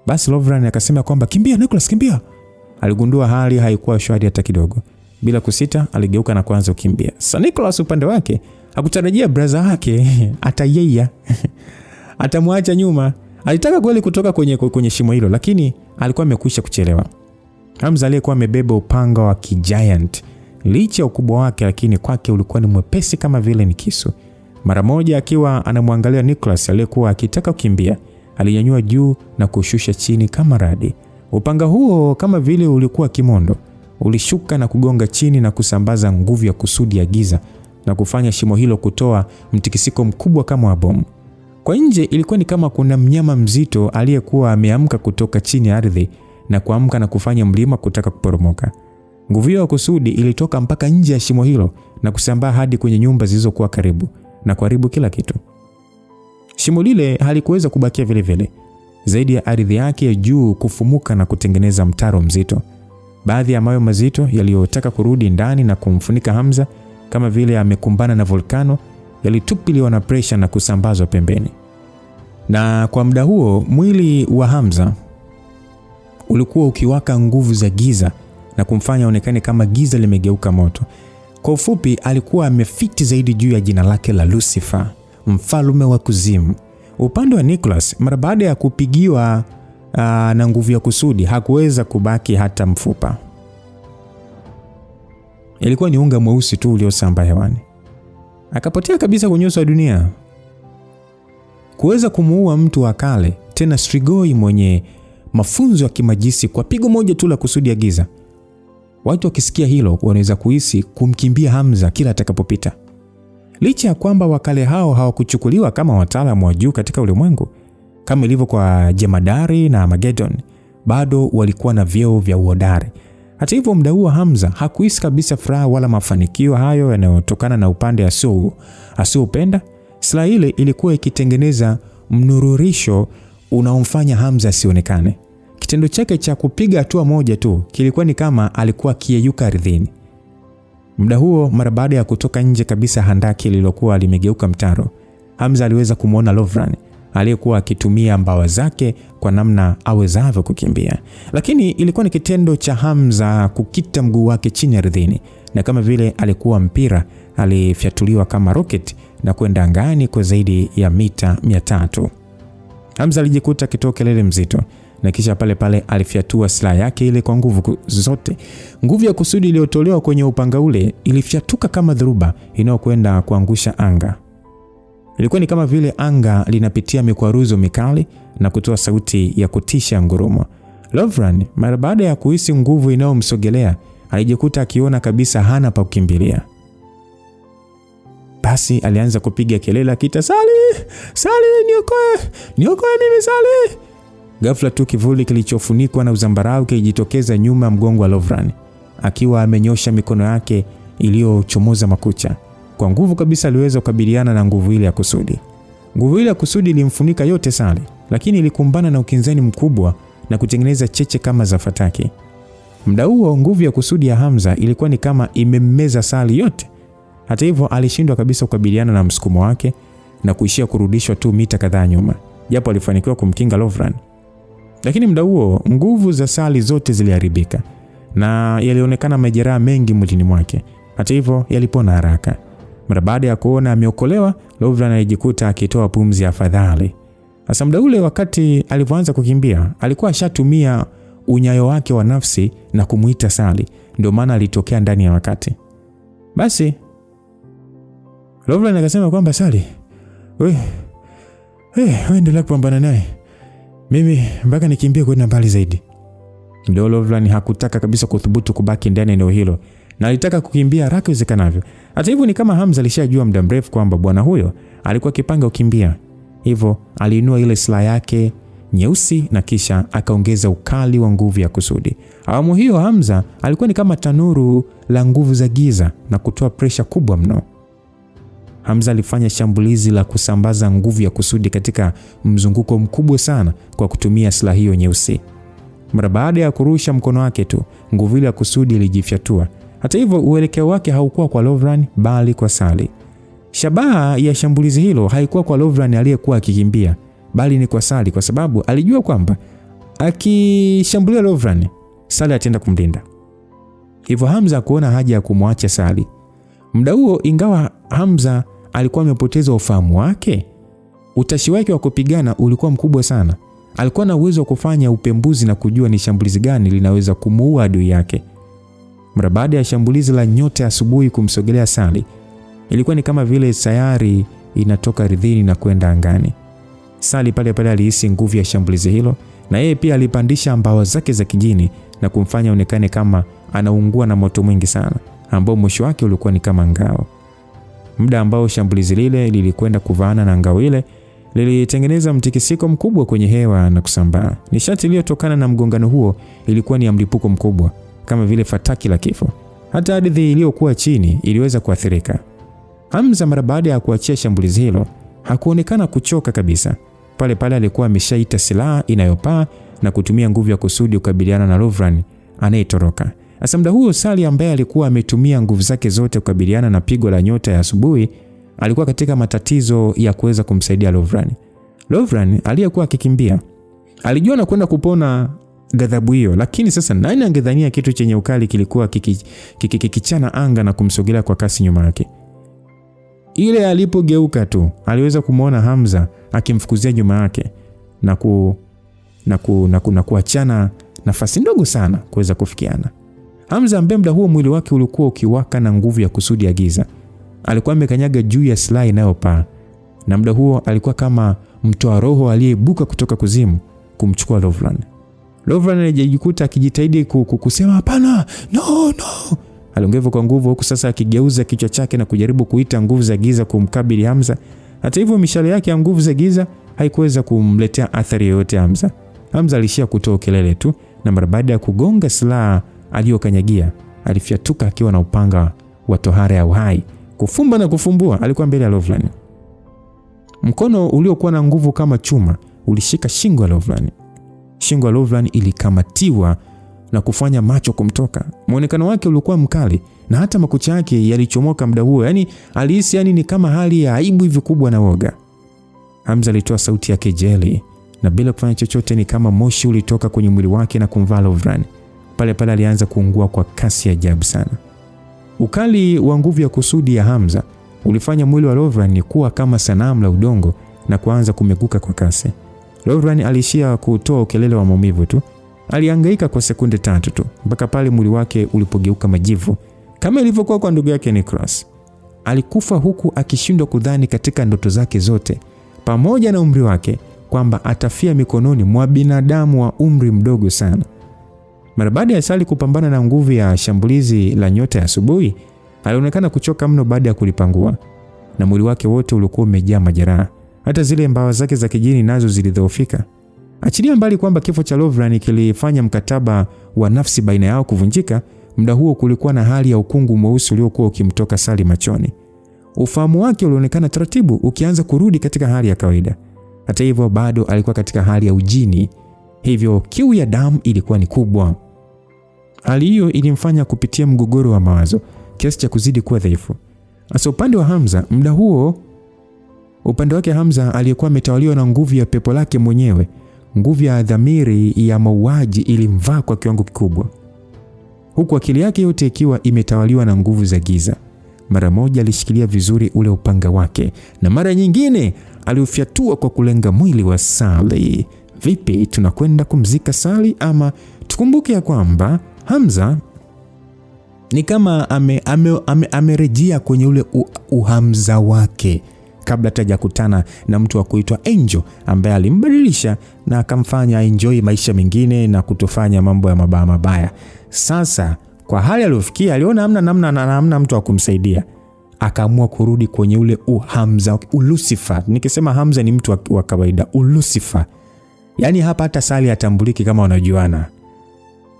Basi Lovran akasema kwamba kimbia Nicholas, kimbia. Aligundua hali haikuwa shwari hata kidogo. Bila kusita aligeuka na kuanza kukimbia. Sasa Nicholas upande wake hakutarajia brother wake atayeya atamwacha nyuma. Alitaka kweli kutoka kwenye shimo hilo, lakini alikuwa amekwisha kuchelewa. Hamza aliyekuwa amebeba upanga wa kigiant licha ya ukubwa wake, lakini kwake ulikuwa ni mwepesi kama vile ni kisu. Mara moja akiwa anamwangalia Nicholas aliyekuwa akitaka kukimbia, alinyanyua juu na kushusha chini kama radi. Upanga huo kama vile ulikuwa kimondo, ulishuka na kugonga chini na kusambaza nguvu ya kusudi ya giza na kufanya shimo hilo kutoa mtikisiko mkubwa kama wa bomu. Kwa nje ilikuwa ni kama kuna mnyama mzito aliyekuwa ameamka kutoka chini ya ardhi na kuamka na kufanya mlima kutaka kuporomoka. Nguvu hiyo ya kusudi ilitoka mpaka nje ya shimo hilo na kusambaa hadi kwenye nyumba zilizokuwa karibu na kuharibu kila kitu. Shimo lile halikuweza kubakia vile vile. Zaidi ya ardhi yake ya juu kufumuka na kutengeneza mtaro mzito. Baadhi ya mawe mazito yaliyotaka kurudi ndani na kumfunika Hamza kama vile amekumbana na volkano yalitupiliwa na pressure na kusambazwa pembeni. Na kwa muda huo mwili wa Hamza ulikuwa ukiwaka nguvu za giza na kumfanya aonekane kama giza limegeuka moto. Kwa ufupi alikuwa amefiti zaidi juu ya jina lake la Lucifer, mfalme wa kuzimu. Upande wa Nicholas, mara baada ya kupigiwa na nguvu ya kusudi, hakuweza kubaki hata mfupa. Ilikuwa ni unga mweusi tu uliosambaa hewani. Akapotea kabisa kwenye uso wa dunia. Kuweza kumuua mtu wa kale, tena Strigoi mwenye mafunzo ya kimajisi kwa pigo moja tu la kusudi ya giza. Watu wakisikia hilo wanaweza kuhisi kumkimbia Hamza kila atakapopita. Licha ya kwamba wakale hao hawakuchukuliwa kama wataalamu wa juu katika ulimwengu kama ilivyo kwa Jemadari na Armageddon, bado walikuwa na vyeo vya uhodari. Hata hivyo muda huo Hamza hakuhisi kabisa furaha wala mafanikio hayo yanayotokana na upande asiopenda. Silaha ile ilikuwa ikitengeneza mnururisho unaomfanya Hamza asionekane. Kitendo chake cha kupiga hatua moja tu kilikuwa ni kama alikuwa akiyeyuka ardhini. Muda huo mara baada ya kutoka nje kabisa handaki lililokuwa limegeuka mtaro, Hamza aliweza kumuona Lovran aliyekuwa akitumia mbawa zake kwa namna awezavyo kukimbia. Lakini ilikuwa ni kitendo cha Hamza kukita mguu wake chini ardhini, na kama vile alikuwa mpira alifyatuliwa kama rocket na kwenda angani kwa zaidi ya mita 300. Hamza alijikuta akitoa kelele mzito na kisha pale pale alifyatua silaha yake ile kwa nguvu zote. Nguvu ya kusudi iliyotolewa kwenye upanga ule ilifyatuka kama dhoruba inayokwenda kuangusha anga. Ilikuwa ni kama vile anga linapitia mikwaruzo mikali na kutoa sauti ya kutisha ngurumo. Lovran mara baada ya kuhisi nguvu inayomsogelea alijikuta akiona kabisa hana pa kukimbilia. Basi alianza kupiga kelele akita, Sally, niokoe mimi Sally. Ghafla tu kivuli kilichofunikwa na uzambarau kilijitokeza nyuma mgongo wa Lovran, akiwa amenyosha mikono yake iliyochomoza makucha. Kwa nguvu kabisa aliweza kukabiliana na nguvu ile ya kusudi. Nguvu ile ya kusudi ilimfunika yote Sally, lakini ilikumbana na ukinzani mkubwa na kutengeneza cheche kama za fataki. Muda huo nguvu ya kusudi ya Hamza ilikuwa ni kama imemmeza Sally yote. Hata hivyo alishindwa kabisa kukabiliana na msukumo wake na kuishia kurudishwa tu mita kadhaa nyuma, japo alifanikiwa kumkinga Lovran. Lakini muda huo nguvu za Sally zote ziliharibika na yalionekana majeraha mengi mwilini mwake. Hata hivyo yalipona haraka. Mara baada ya kuona ameokolewa, Lovran alijikuta akitoa pumzi ya afadhali. Hasa muda ule wakati alipoanza kukimbia, alikuwa ashatumia unyayo wake wa nafsi na kumuita Sally, ndio maana alitokea ndani ya wakati. Basi Lovran akasema kwamba Sally, wewe endelea kupambana naye. Mimi mpaka nikimbie kwenda mbali zaidi. Ndio Lovran hakutaka kabisa kuthubutu kubaki ndani eneo hilo na alitaka kukimbia haraka iwezekanavyo. Hata hivyo ni kama Hamza alishajua muda mrefu kwamba bwana huyo alikuwa akipanga kukimbia. Hivyo aliinua ile silaha yake nyeusi na kisha akaongeza ukali wa nguvu ya kusudi. Awamu hiyo Hamza alikuwa ni kama tanuru la nguvu za giza na kutoa pressure kubwa mno. Hamza alifanya shambulizi la kusambaza nguvu ya kusudi katika mzunguko mkubwa sana kwa kutumia silaha hiyo nyeusi. Mara baada ya kurusha mkono wake tu, nguvu ile ya kusudi ilijifyatua. Hata hivyo, uelekeo wake haukuwa kwa Lovran bali kwa Sally. Shabaha ya shambulizi hilo haikuwa kwa Lovran aliyekuwa akikimbia, bali ni kwa Sally, kwa sababu alijua kwamba akishambulia Lovran, Sally ataenda kumlinda. Hivyo Hamza kuona haja ya kumwacha Sally. Muda huo, ingawa Hamza alikuwa amepoteza ufahamu wake, utashi wake wa kupigana ulikuwa mkubwa sana. Alikuwa na uwezo wa kufanya upembuzi na kujua ni shambulizi gani linaweza kumuua adui yake. Mara baada ya shambulizi la nyota ya asubuhi kumsogelea Sally, ilikuwa ni kama vile sayari inatoka ardhini na kwenda angani. Sally pale pale alihisi nguvu ya shambulizi hilo, na yeye pia alipandisha mbawa zake za kijini na kumfanya onekane kama anaungua na moto mwingi sana, ambao mwisho wake ulikuwa ni kama ngao. Muda ambao shambulizi lile lilikwenda kuvaana na ngao ile, lilitengeneza mtikisiko mkubwa kwenye hewa na kusambaa. Nishati iliyotokana na mgongano huo ilikuwa ni ya mlipuko mkubwa, kama vile fataki la kifo. Hata ardhi iliyokuwa chini iliweza kuathirika. Hamza mara baada ya kuachia shambulizi hilo, hakuonekana kuchoka kabisa. Pale pale alikuwa ameshaita silaha inayopaa na kutumia nguvu ya kusudi kukabiliana na Lovran anayetoroka. Hasa muda huo, Sally ambaye alikuwa ametumia nguvu zake zote kukabiliana na pigo la nyota ya asubuhi, alikuwa katika matatizo ya kuweza kumsaidia Lovran. Lovran aliyekuwa akikimbia alijua na kwenda kupona ghadhabu hiyo, lakini sasa nani angedhania kitu chenye ukali kilikuwa kikichana anga na kumsogelea kwa kasi nyuma yake. Ile alipogeuka tu, aliweza kumuona Hamza akimfukuzia nyuma yake na kuachana nafasi ndogo sana kuweza kufikiana. Hamza ambaye muda huo mwili wake ulikuwa ukiwaka na nguvu ya kusudi ya giza, alikuwa amekanyaga juu ya silaha inayopaa, na muda huo alikuwa kama mtoa roho aliyeibuka kutoka kuzimu kumchukua Lovran. Lovran alijikuta akijitahidi kusema hapana, no. Aliongeza kwa nguvu, huku sasa akigeuza kichwa chake na kujaribu kuita nguvu za giza kumkabili Hamza. Hata hivyo, mishale yake ya nguvu za giza haikuweza kumletea athari yoyote Hamza. Hamza alishia kutoa kelele tu, na mara baada ya kugonga silaha aliyokanyagia, alifyatuka akiwa na upanga wa tohara ya uhai. Kufumba na kufumbua, alikuwa mbele ya Lovran. Mkono uliokuwa na nguvu kama chuma ulishika shingo ya Lovran. Shingo ya Lovran ilikamatiwa na kufanya macho kumtoka. Muonekano wake ulikuwa mkali na hata makucha yake yalichomoka muda huo. Alihisi ni kama hali ya aibu hivi kubwa na woga. Hamza alitoa sauti ya kejeli, na bila kufanya chochote ni kama moshi ulitoka kwenye mwili wake na kumvaa Lovran. Pale pale alianza kuungua kwa kasi ya ajabu sana. Ukali wa nguvu ya kusudi ya Hamza ulifanya mwili wa Lovran kuwa kama sanamu la udongo na kuanza kumeguka kwa kasi. Lovran alishia kutoa ukelele wa maumivu tu. Alihangaika kwa sekunde 3 tu mpaka pale mwili wake ulipogeuka majivu kama ilivyokuwa kwa ndugu yake Nicholas. Alikufa huku akishindwa kudhani katika ndoto zake zote, pamoja na umri wake, kwamba atafia mikononi mwa binadamu wa umri mdogo sana. Mara baada ya Sally kupambana na nguvu ya shambulizi la nyota ya asubuhi, alionekana kuchoka mno baada ya kulipangua, na mwili wake wote ulikuwa umejaa majeraha. Hata zile mbawa zake za kijini nazo zilidhoofika. Achilia mbali kwamba kifo cha Lovran kilifanya mkataba wa nafsi baina yao kuvunjika, muda huo kulikuwa na hali ya ukungu mweusi uliokuwa ukimtoka Sally machoni. Ufahamu wake ulionekana taratibu ukianza kurudi katika hali ya kawaida. Hata hivyo, bado alikuwa katika hali ya ujini, hivyo kiu ya damu ilikuwa ni kubwa. Hali hiyo ilimfanya kupitia mgogoro wa mawazo kiasi cha kuzidi kuwa dhaifu. Hasa upande wa Hamza, muda huo upande wake Hamza aliyekuwa ametawaliwa na nguvu ya pepo lake mwenyewe, nguvu ya dhamiri ya mauaji ilimvaa kwa kiwango kikubwa, huku akili yake yote ikiwa imetawaliwa na nguvu za giza. Mara moja alishikilia vizuri ule upanga wake, na mara nyingine aliufyatua kwa kulenga mwili wa Sally. Vipi, tunakwenda kumzika Sally ama? Tukumbuke ya kwamba Hamza ni kama amerejea kwenye ule uhamza wake kabla hajakutana na mtu wa kuitwa Angel ambaye alimbadilisha na akamfanya enjoy maisha mengine na kutofanya mambo ya mabaya. Sasa kwa hali aliyofikia, aliona hamna mtu wa kumsaidia, akaamua kurudi kwenye ule uhamza, Lucifer. Nikisema Hamza ni mtu wa kawaida, Lucifer. Hapa hata Sally atambuliki kama wanajuana,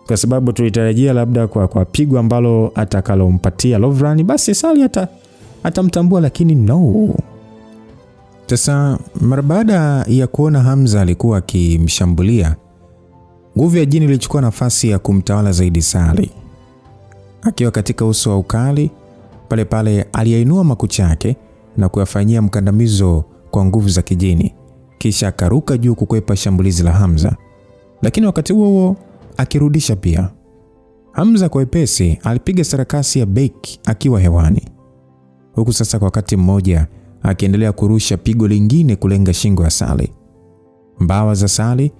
kwa sababu tulitarajia labda kwa pigo ambalo atakalompatia Lovran, basi Sally atamtambua, lakini no. Sasa mara baada ya kuona Hamza alikuwa akimshambulia, nguvu ya jini ilichukua nafasi ya kumtawala zaidi Sally. Akiwa katika uso wa ukali, pale pale aliyainua makucha yake na kuyafanyia mkandamizo kwa nguvu za kijini, kisha akaruka juu kukwepa shambulizi la Hamza, lakini wakati huo akirudisha pia. Hamza kwa wepesi alipiga sarakasi ya beki akiwa hewani, huku sasa kwa wakati mmoja akiendelea kurusha pigo lingine kulenga shingo ya Sally. Mbawa za Sally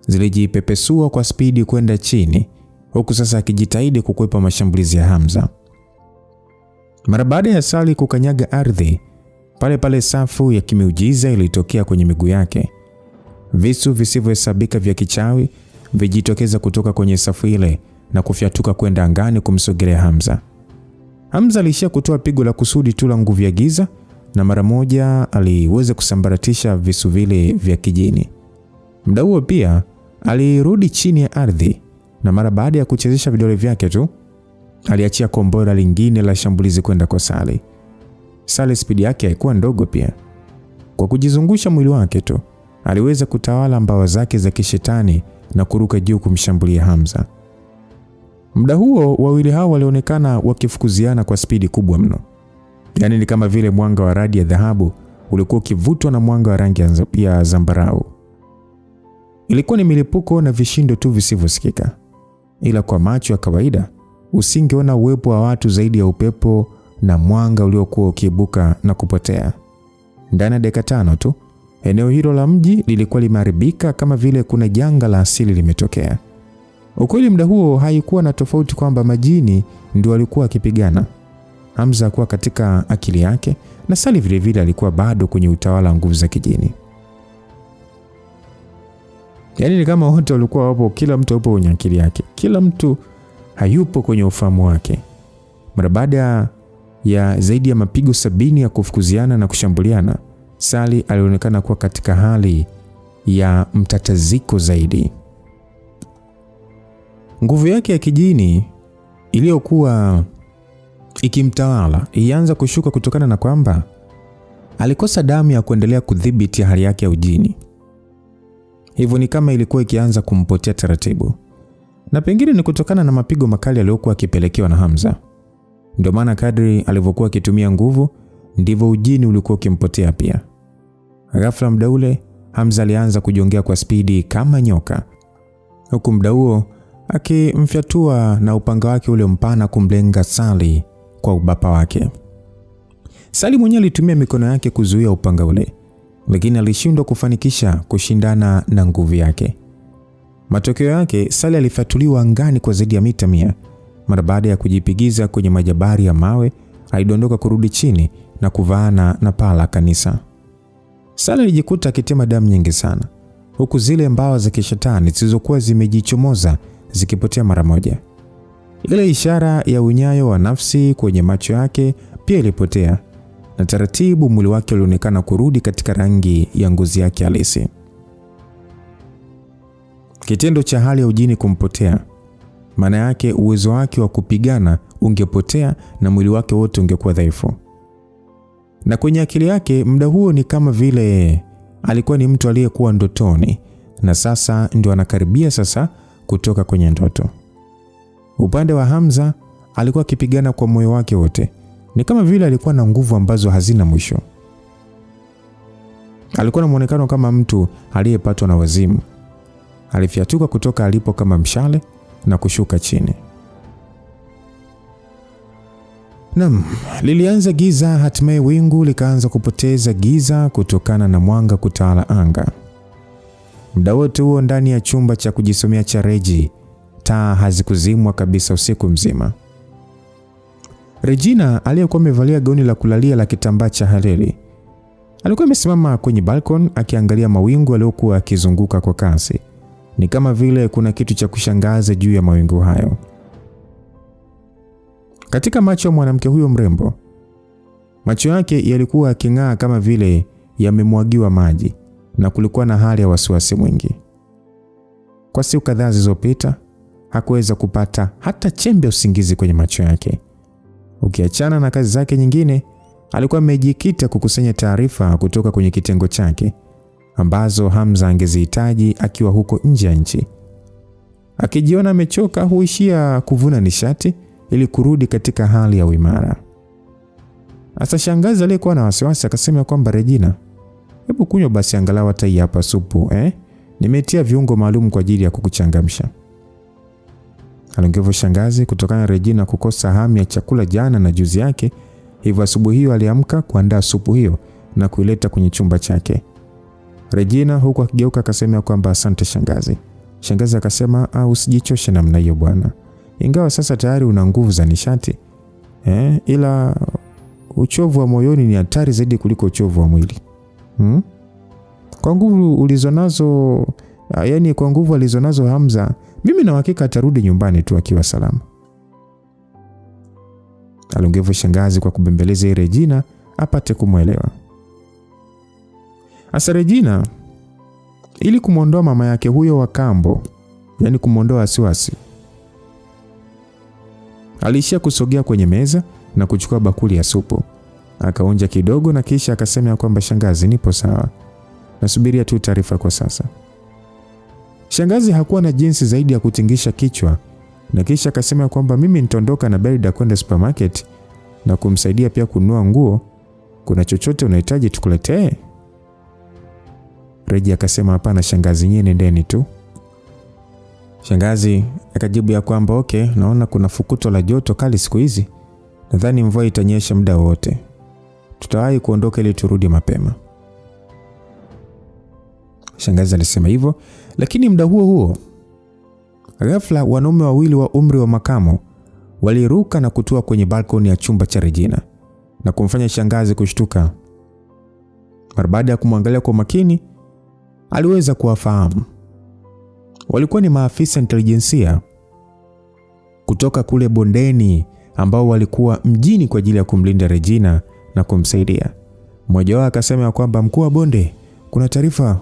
zilijipepesua kwa spidi kwenda chini, huku sasa akijitahidi kukwepa mashambulizi ya Hamza. Mara baada ya Sally kukanyaga ardhi, pale pale safu ya kimiujiza ilitokea kwenye miguu yake. Visu visivyohesabika vya kichawi vijitokeza kutoka kwenye safu ile na kufyatuka kwenda angani kumsogelea Hamza. Hamza alishia kutoa pigo la kusudi tu la nguvu ya giza, na mara moja aliweza kusambaratisha visu vile vya kijini. Muda huo pia alirudi chini ya ardhi, na mara baada ya kuchezesha vidole vyake tu aliachia kombora lingine la shambulizi kwenda kwa Sally. Sally spidi yake haikuwa ndogo pia. Kwa kujizungusha mwili wake tu aliweza kutawala mbawa zake za kishetani na kuruka juu kumshambulia Hamza. Muda huo wawili hao walionekana wakifukuziana kwa spidi kubwa mno. Yaani ni kama vile mwanga wa radi ya dhahabu ulikuwa ukivutwa na mwanga wa rangi ya zambarau. Ilikuwa ni milipuko na vishindo tu visivyosikika, ila kwa macho ya kawaida usingeona uwepo wa watu zaidi ya upepo na mwanga uliokuwa ukiibuka na kupotea. Ndani ya dakika 5 tu eneo hilo la mji lilikuwa limeharibika kama vile kuna janga la asili limetokea. Ukweli muda huo haikuwa na tofauti kwamba majini ndio walikuwa wakipigana. Hamza alikuwa katika akili yake na Sally vile vile alikuwa bado kwenye utawala wa nguvu za kijini. Yaani ni kama wote walikuwa wapo, kila mtu yupo kwenye akili yake. Kila mtu hayupo kwenye ufahamu wake. Mara baada ya zaidi ya mapigo 70 ya kufukuziana na kushambuliana, Sally alionekana kuwa katika hali ya mtataziko zaidi. Nguvu yake ya kijini iliyokuwa ikimtawala ilianza kushuka kutokana na kwamba alikosa damu ya kuendelea kudhibiti hali yake ya ujini. Hivyo ni kama ilikuwa ikianza kumpotea taratibu. Na pengine ni kutokana na mapigo makali aliyokuwa akipelekewa na Hamza. Ndio maana kadri alivyokuwa akitumia nguvu ndivyo ujini ulikuwa ukimpotea pia. Ghafla muda ule Hamza alianza kujongea kwa spidi kama nyoka, huku muda huo akimfyatua na upanga wake ule mpana kumlenga Sally kwa ubapa wake. Sally mwenyewe alitumia mikono yake kuzuia upanga ule, lakini alishindwa kufanikisha kushindana na nguvu yake. Matokeo yake Sally alifyatuliwa angani kwa zaidi ya mita 100. Mara baada ya kujipigiza kwenye majabari ya mawe, alidondoka kurudi chini na kuvaana na paa la kanisa. Sally alijikuta akitema damu nyingi sana, huku zile mbawa za kishetani zilizokuwa zimejichomoza zikipotea mara moja. Ile ishara ya unyayo wa nafsi kwenye macho yake pia ilipotea, na taratibu mwili wake ulionekana kurudi katika rangi ya ngozi yake halisi. Kitendo cha hali ya ujini kumpotea, maana yake uwezo wake wa kupigana ungepotea na mwili wake wote ungekuwa dhaifu. Na kwenye akili yake muda huo ni kama vile alikuwa ni mtu aliyekuwa ndotoni na sasa ndio anakaribia sasa kutoka kwenye ndoto. Upande wa Hamza alikuwa akipigana kwa moyo wake wote. Ni kama vile alikuwa na nguvu ambazo hazina mwisho. Alikuwa na muonekano kama mtu aliyepatwa na wazimu. Alifyatuka kutoka alipo kama mshale na kushuka chini. Lilianza giza, hatimaye wingu likaanza kupoteza giza kutokana na mwanga kutawala anga. Muda wote huo ndani ya chumba cha kujisomea cha Reji, taa hazikuzimwa kabisa usiku mzima. Regina aliyekuwa amevalia gauni la kulalia la kitambaa cha hariri alikuwa amesimama kwenye balkon akiangalia mawingu yaliyokuwa yakizunguka kwa kasi. Ni kama vile kuna kitu cha kushangaza juu ya mawingu hayo. Katika macho ya mwanamke huyo mrembo, macho yake yalikuwa yaking'aa kama vile yamemwagiwa maji, na kulikuwa na hali ya wasiwasi mwingi. Kwa siku kadhaa zilizopita hakuweza kupata hata chembe ya usingizi kwenye macho yake. Ukiachana na kazi zake nyingine, alikuwa amejikita kukusanya taarifa kutoka kwenye kitengo chake ambazo Hamza angezihitaji akiwa huko nje ya nchi. Akijiona amechoka, huishia kuvuna nishati ili kurudi katika hali ya uimara. Asa shangazi aliyekuwa na wasiwasi akasema kwamba Regina, hebu kunywa basi angalau hata hii hapa supu, nimetia viungo maalum kwa ajili ya kukuchangamsha. Aliongevo shangazi kutokana na Regina kukosa hamu ya chakula jana na juzi yake, hivyo asubuhi hiyo aliamka kuandaa supu hiyo na kuileta kwenye chumba chake. Regina huku akigeuka akasema kwamba asante shangazi. Shangazi akasema usijichoshe namna hiyo bwana. Ingawa sasa tayari una nguvu za nishati, ila uchovu wa moyoni ni hatari zaidi kuliko uchovu wa mwili. Kwa nguvu ulizonazo, kwa nguvu alizonazo Hamza, mimi na hakika atarudi nyumbani tu akiwa salama. Aliongevu shangazi kwa kubembeleza Regina apate kumwelewa. Asa Regina, ili kumuondoa mama yake huyo wa kambo, kumuondoa wasiwasi, aliishia kusogea kwenye meza na kuchukua bakuli ya supu. Akaonja kidogo na kisha akasema kwamba shangazi, nipo sawa, nasubiria tu taarifa kwa sasa. Shangazi hakuwa na jinsi zaidi ya kutingisha kichwa na kisha akasema kwamba mimi nitaondoka na Berida kwenda supermarket na kumsaidia pia kununua nguo. Kuna chochote unahitaji tukuletee? Reji akasema hapana shangazi, nyinyi nendeni tu. Shangazi akajibu ya kwamba okay, naona kuna fukuto la joto kali siku hizi. Nadhani mvua itanyesha muda wote. Tutawahi kuondoka ili turudi mapema. Shangazi alisema hivyo, lakini muda huo ghafla wanaume wawili wa umri wa makamo waliruka na kutua kwenye balkoni ya chumba cha Regina na kumfanya shangazi kushtuka. Mara baada ya kumwangalia kwa makini, aliweza kuwafahamu. Walikuwa ni maafisa intelijensia kutoka kule bondeni ambao walikuwa mjini kwa ajili ya kumlinda Regina na kumsaidia. Mmoja wao akasema kwamba mkuu wa bonde, kuna taarifa.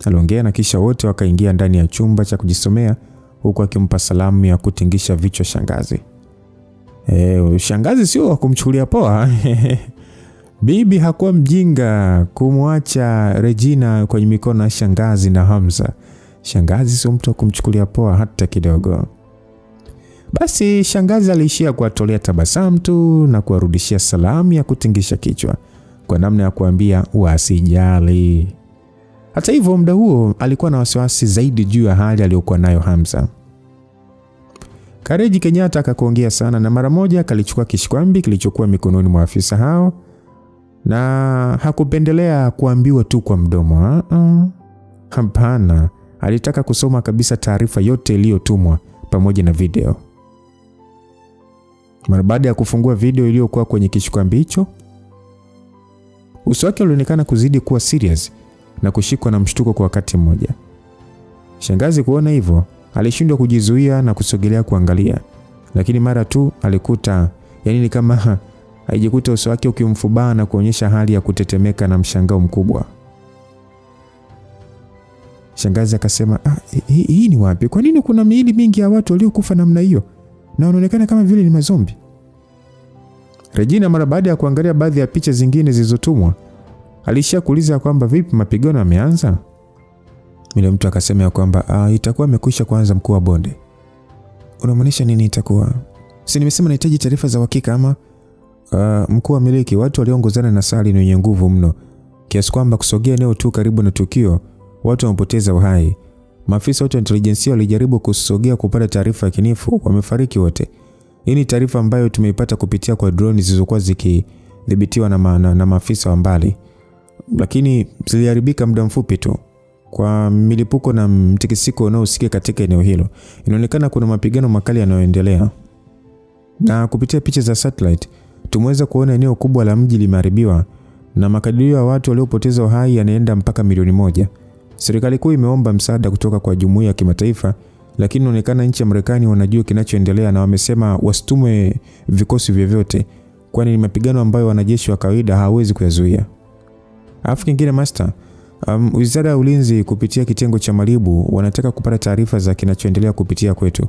Aliongea na kisha wote wakaingia ndani ya chumba cha kujisomea huku akimpa salamu ya kutingisha vichwa shangazi. Shangazi sio wa kumchukulia poa. Bibi hakuwa mjinga kumwacha Regina kwenye mikono ya shangazi na Hamza. Shangazi sio mtu wa kumchukulia poa hata kidogo. Basi shangazi aliishia kuwatolea tabasamu tu na kuwarudishia salamu ya kutingisha kichwa kwa namna ya kuambia wasijali. Hata hivyo muda huo alikuwa na wasiwasi zaidi juu ya hali aliyokuwa nayo Hamza. Kareji Kenyatta akakuongea sana na mara moja akalichukua kishikwambi kilichokuwa mikononi mwa afisa hao na hakupendelea kuambiwa tu kwa mdomo. Hapana, alitaka kusoma kabisa taarifa yote iliyotumwa pamoja na video. Mara baada ya kufungua video iliyokuwa kwenye kishikwambi hicho, uso wake ulionekana kuzidi kuwa serious na kushikwa na mshtuko kwa wakati mmoja. Shangazi kuona hivyo, alishindwa kujizuia na kusogelea kuangalia, lakini mara tu alikuta, ni kama haijikuta uso wake ukimfubaa na kuonyesha hali ya kutetemeka na mshangao mkubwa. Shangazi akasema, hii ni wapi? Kwa nini kuna miili mingi ya watu waliokufa namna hiyo na wanaonekana kama vile ni mazombi? Regina mara baada ya kuangalia baadhi ya picha zingine zilizotumwa, alishia kuuliza kwamba vipi mapigano yameanza? Yule mtu akasema kwamba itakuwa imekwisha kuanza mkuu wa bonde. Unamaanisha nini itakuwa? Si nimesema nahitaji taarifa za uhakika ama? Mkuu wa miliki, watu waliongozana na Sali ni wenye nguvu mno kiasi kwamba kusogea eneo tu karibu na tukio watu wamepoteza uhai. Maafisa wote wa intelijensia walijaribu kusogea kupata taarifa ya kinifu, wamefariki wote. Hii ni taarifa ambayo tumeipata kupitia kwa drone zilizokuwa zikidhibitiwa na maafisa wa mbali, lakini ziliharibika muda mfupi tu kwa milipuko na mtikisiko unaosikia katika eneo hilo. Inaonekana kuna mapigano makali yanayoendelea, na kupitia picha za satellite tumeweza kuona eneo kubwa la mji limeharibiwa na makadirio ya watu waliopoteza uhai yanaenda mpaka 1,000,000. Serikali kuu imeomba msaada kutoka kwa jumuiya ya kimataifa, lakini inaonekana nchi ya Marekani wanajua kinachoendelea na wamesema wasitume vikosi vyovyote, kwani ni mapigano ambayo wanajeshi wa kawaida hawawezi kuyazuia. Alafu kingine master, Wizara ya Ulinzi kupitia kitengo cha Malibu wanataka kupata taarifa za kinachoendelea kupitia kwetu.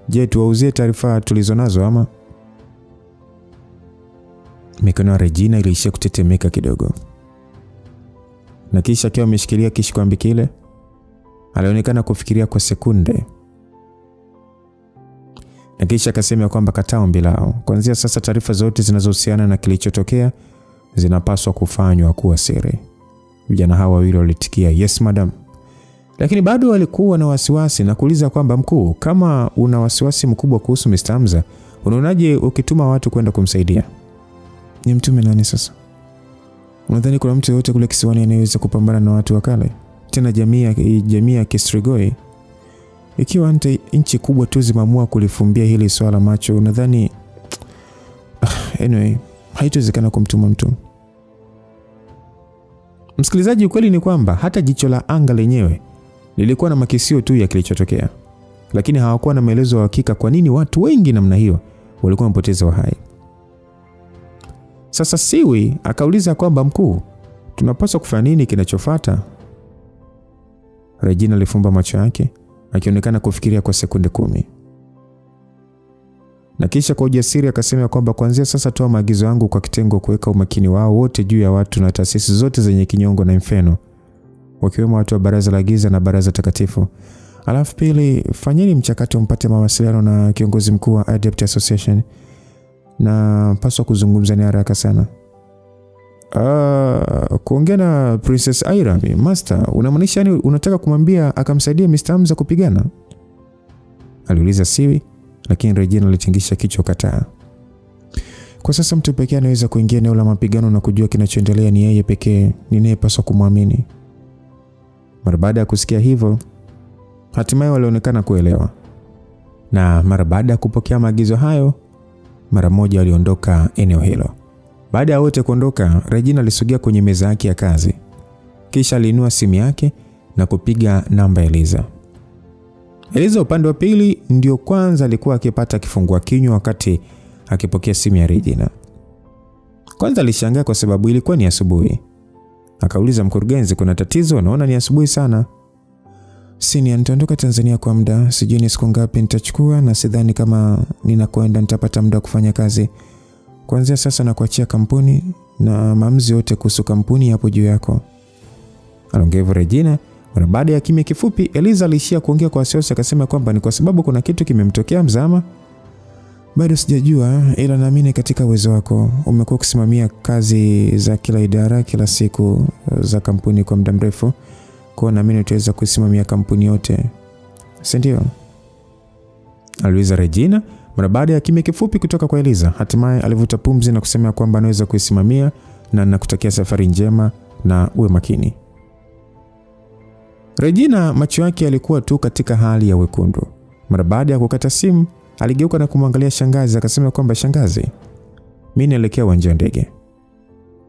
Je, tuwauzie taarifa tulizonazo ama? Mikono ya Regina iliishia kutetemeka kidogo, na kisha akiwa ameshikilia kishikwambi kile, alionekana kufikiria kwa sekunde, na kisha akasema kwamba kataa ombi lao. Kuanzia sasa taarifa zote zinazohusiana na kilichotokea zinapaswa kufanywa kuwa siri. Vijana hawa wawili walitikia yes madam, lakini bado walikuwa na wasiwasi na kuuliza kwamba mkuu, kama una wasiwasi mkubwa kuhusu Mr. Hamza, unaonaje ukituma watu kwenda kumsaidia? Ni mtume nani sasa? Unadhani kuna mtu yote kule kisiwani anayeweza kupambana na watu wakale? Tena jamii ya Kistrigoi? Ikiwa nchi kubwa tu zimeamua kulifumbia hili swala macho, unadhani anyway, haitowezekana kumtuma mtu. Msikilizaji, ukweli ni kwamba hata jicho la anga lenyewe lilikuwa na makisio tu ya kilichotokea, lakini hawakuwa na maelezo ya hakika kwa nini watu wengi namna hiyo walikuwa wamepoteza uhai. Sasa Siwi akauliza kwamba mkuu, tunapaswa kufanya nini kinachofuata? Regina alifumba macho yake akionekana kufikiria kwa sekunde 10, na kisha kwa ujasiri akasema kwamba kuanzia sasa toa maagizo yangu kwa kitengo kuweka umakini wao wote juu ya watu na taasisi zote zenye kinyongo na Inferno, wakiwemo watu wa Baraza la Giza na Baraza Takatifu. Alafu pili, fanyeni mchakato mpate mawasiliano na kiongozi mkuu wa Adept Association, na paswa kuzungumza ni haraka sana. Kuongea na Princess Aira, Master, unamaanisha yani unataka kumwambia akamsaidia Mr. Hamza kupigana? Aliuliza Siwi, lakini Regina alitingisha kichwa kataa. Kwa sasa mtu pekee anaweza kuingia eneo la mapigano na kujua kinachoendelea ni yeye pekee, ninayepaswa kumwamini. Mara baada ya kusikia hivyo, hatimaye walionekana kuelewa. Na mara baada ya kupokea maagizo hayo, mara moja waliondoka eneo hilo. Baada ya wote kuondoka, Regina alisogea kwenye meza yake ya kazi. Kisha aliinua simu yake na kupiga namba Eliza. Eliza upande wa pili ndio kwanza alikuwa akipata kifungua kinywa wakati akipokea simu ya Regina. Kwanza alishangaa kwa sababu ilikuwa ni asubuhi. Akauliza, mkurugenzi, kuna tatizo? Naona ni asubuhi sana. Sini, nitaondoka Tanzania kwa muda, sijui ni siku ngapi nitachukua na sidhani kama ninakoenda nitapata muda kufanya kazi. Kuanzia sasa na kuachia kampuni na maamuzi yote kuhusu kampuni hapo juu yako. Aliongea Regina. Mara baada ya kimya kifupi, Eliza alishia kuongea kwa wasiwasi akasema kwamba ni kwa sababu kuna kitu kimemtokea Mzama. Bado sijajua, ila naamini katika uwezo wako. Umekuwa kusimamia kazi za kila idara kila siku za kampuni kwa muda mrefu. Kwa naamini utaweza kusimamia kampuni yote. Si ndio? Aliuliza Regina. Mara baada ya kimya kifupi kutoka kwa Eliza, hatimaye alivuta pumzi na kusema kwamba anaweza kuisimamia na nakutakia safari njema na uwe makini. Regina macho yake yalikuwa tu katika hali ya wekundu. Mara baada ya kukata simu, aligeuka na kumwangalia shangazi akasema kwamba shangazi, mimi naelekea uwanja wa ndege.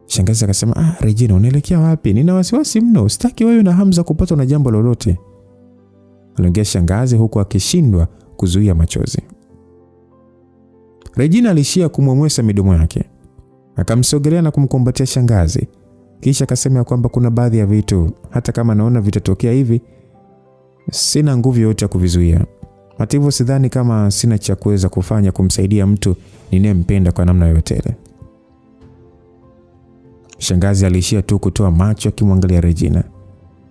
Shangazi akasema, Regina, unaelekea wapi? Nina wasiwasi mno, sitaki wewe na Hamza kupatwa na jambo lolote. Aliongea shangazi huku akishindwa kuzuia machozi. Regina alishia kumwemwesa midomo yake. Akamsogelea na kumkumbatia shangazi. Kisha akasema kwamba kuna baadhi ya vitu hata kama naona vitatokea hivi, sina nguvu yote ya kuvizuia. Hata hivyo sidhani kama sina cha kuweza kufanya kumsaidia mtu ninayempenda kwa namna yoyote ile. Shangazi alishia tu kutoa macho akimwangalia Regina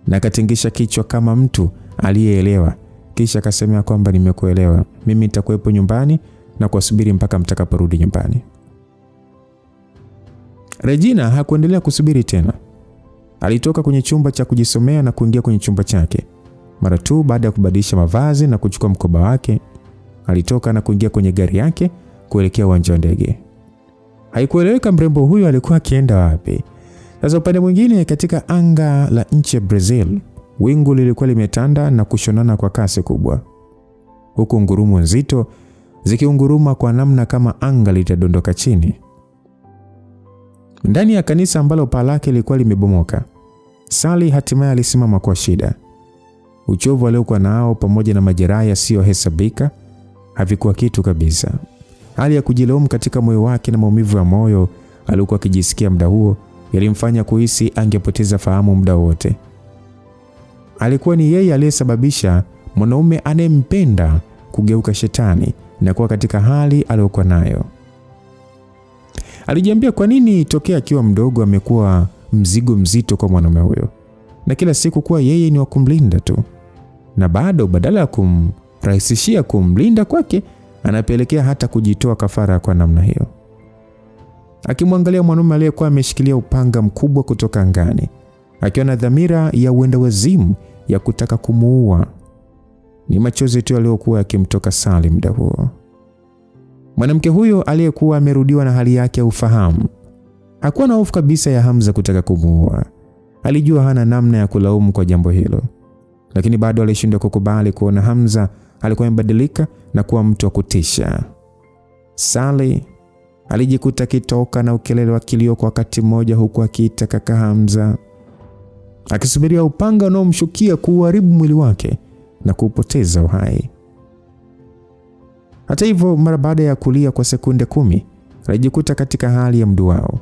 na akatingisha kichwa kama mtu aliyeelewa. Kisha akasema kwamba nimekuelewa. Mimi nitakuwepo nyumbani na kuwasubiri mpaka mtakaporudi nyumbani. Regina hakuendelea kusubiri tena. Alitoka kwenye chumba cha kujisomea na kuingia kwenye chumba chake. Mara tu baada ya kubadilisha mavazi na kuchukua mkoba wake, alitoka na kuingia kwenye gari yake kuelekea uwanja wa ndege. Haikueleweka mrembo huyo alikuwa akienda wapi. Sasa upande mwingine katika anga la nchi ya Brazil, wingu lilikuwa limetanda na kushonana kwa kasi kubwa. Huku ngurumo nzito zikiunguruma kwa namna kama anga litadondoka chini. Ndani ya kanisa ambalo paa lake lilikuwa limebomoka, Sally hatimaye alisimama kwa shida. Uchovu aliokuwa nao pamoja na majeraha yasiyohesabika havikuwa kitu kabisa. Hali ya kujilaumu katika moyo wake na maumivu ya moyo alikuwa akijisikia muda huo yalimfanya kuhisi angepoteza fahamu muda wote. Alikuwa ni yeye aliyesababisha mwanaume anayempenda kugeuka shetani na kuwa katika hali aliyokuwa nayo. Alijiambia kwa nini tokea akiwa mdogo amekuwa mzigo mzito kwa mwanamume huyo, na kila siku kuwa yeye ni wa kumlinda tu, na bado badala ya kumrahisishia kumlinda kwake, anapelekea hata kujitoa kafara kwa namna hiyo. Akimwangalia mwanamume aliyekuwa ameshikilia upanga mkubwa kutoka angani, akiwa na dhamira ya uenda wazimu ya kutaka kumuua, ni machozi tu aliyokuwa yakimtoka Sally muda huo. Mwanamke huyo aliyekuwa amerudiwa na hali yake ya ufahamu hakuwa na hofu kabisa ya Hamza kutaka kumuua. Alijua hana namna ya kulaumu kwa jambo hilo, lakini bado alishindwa kukubali kuona Hamza alikuwa amebadilika na kuwa mtu wa kutisha. Sally alijikuta akitoka na ukelele wa kilio kwa wakati mmoja, huku akiita kaka Hamza, akisubiria upanga unaomshukia kuharibu mwili wake na kupoteza uhai. Hata hivyo, mara baada ya kulia kwa sekunde 10, alijikuta katika hali ya mduao.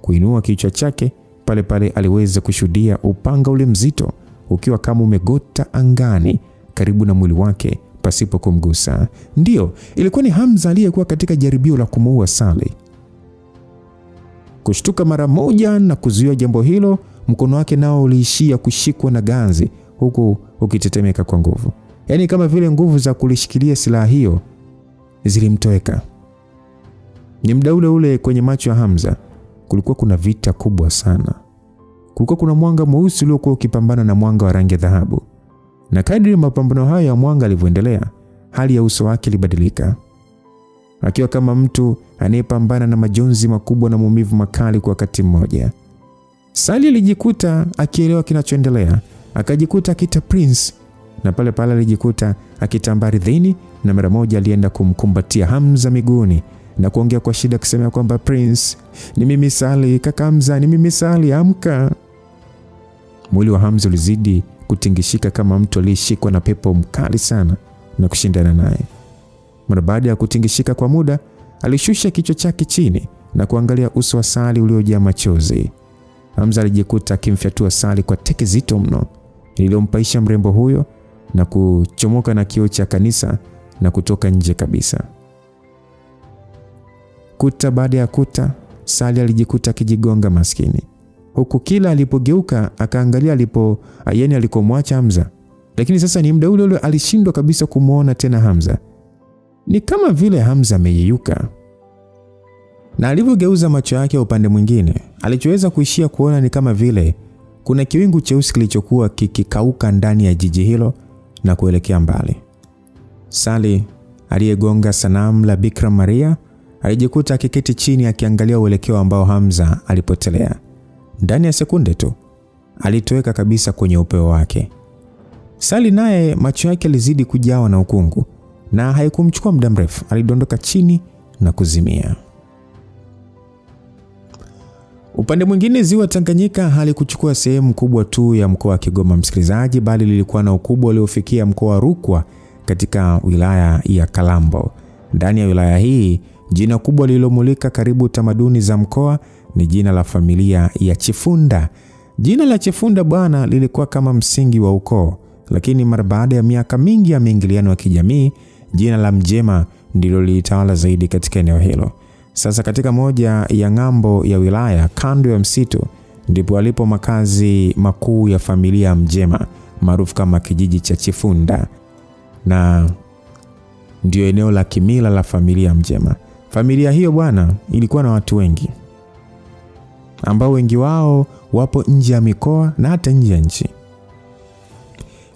Kuinua kichwa chake, pale pale aliweza kushuhudia upanga ule mzito ukiwa kama umegota angani karibu na mwili wake pasipo kumgusa. Ndiyo, ilikuwa ni Hamza aliyekuwa katika jaribio la kumuua Sally. Kushtuka mara moja na kuzuia jambo hilo, mkono wake nao uliishia kushikwa na ganzi huku ukitetemeka kwa nguvu. Yaani kama vile nguvu za kulishikilia silaha hiyo zilimtoweka. Ni muda ule ule kwenye macho ya Hamza kulikuwa kuna vita kubwa sana. Kulikuwa kuna mwanga mweusi uliokuwa ukipambana na mwanga wa rangi ya dhahabu. Na kadri mapambano hayo ya mwanga yalivyoendelea, hali ya uso wake ilibadilika. Akiwa kama mtu anayepambana na majonzi makubwa na maumivu makali kwa wakati mmoja. Sally alijikuta akielewa kinachoendelea, akajikuta akita Prince, na pale pale alijikuta akitambaa ardhini, na mara moja alienda kumkumbatia Hamza miguuni na kuongea kwa shida kusema kwamba Prince, ni mimi Sally, kaka Hamza, ni mimi Sally, amka. Mwili wa Hamza ulizidi kutingishika kama mtu aliyeshikwa na pepo mkali sana na kushindana naye. Mara baada ya kutingishika kwa muda, alishusha kichwa chake chini na kuangalia uso wa Sally uliojaa machozi. Hamza alijikuta akimfyatua Sally kwa teke zito mno lililompaisha mrembo huyo na kuchomoka na kioo cha kanisa na kutoka nje kabisa. Kuta baada ya kuta, Sally alijikuta akijigonga maskini, huku kila alipogeuka akaangalia alikomwacha Hamza. Lakini sasa ni muda ule ule alishindwa kabisa kumuona tena Hamza. Ni kama vile Hamza ameyeyuka. Na alivyogeuza macho yake upande mwingine, alichoweza kuishia kuona ni kama vile kuna kiwingu cheusi kilichokuwa kikikauka ndani ya jiji hilo na kuelekea mbali. Sally aliyegonga sanamu la Bikira Maria alijikuta akiketi chini akiangalia uelekeo ambao Hamza alipotelea. Ndani ya sekunde tu alitoweka kabisa kwenye upeo wake. Sally naye macho yake alizidi kujawa na ukungu, na haikumchukua muda mrefu alidondoka chini na kuzimia. Upande mwingine, ziwa Tanganyika halikuchukua sehemu kubwa tu ya mkoa wa Kigoma, msikilizaji, bali lilikuwa na ukubwa uliofikia mkoa wa Rukwa katika wilaya ya Kalambo. Ndani ya wilaya hii, jina kubwa lililomulika karibu tamaduni za mkoa ni jina la familia ya Chifunda. Jina la Chifunda bwana lilikuwa kama msingi wa ukoo, lakini mara baada ya miaka mingi ya miingiliano ya kijamii, jina la Mjema ndilo lilitawala zaidi katika eneo hilo. Sasa katika moja ya ng'ambo ya wilaya kando ya msitu ndipo alipo makazi makuu ya familia ya Mjema maarufu kama kijiji cha Chifunda, na ndio eneo la kimila la familia ya Mjema. Familia hiyo bwana ilikuwa na watu wengi ambao wengi wao wapo nje ya mikoa na hata nje ya nchi.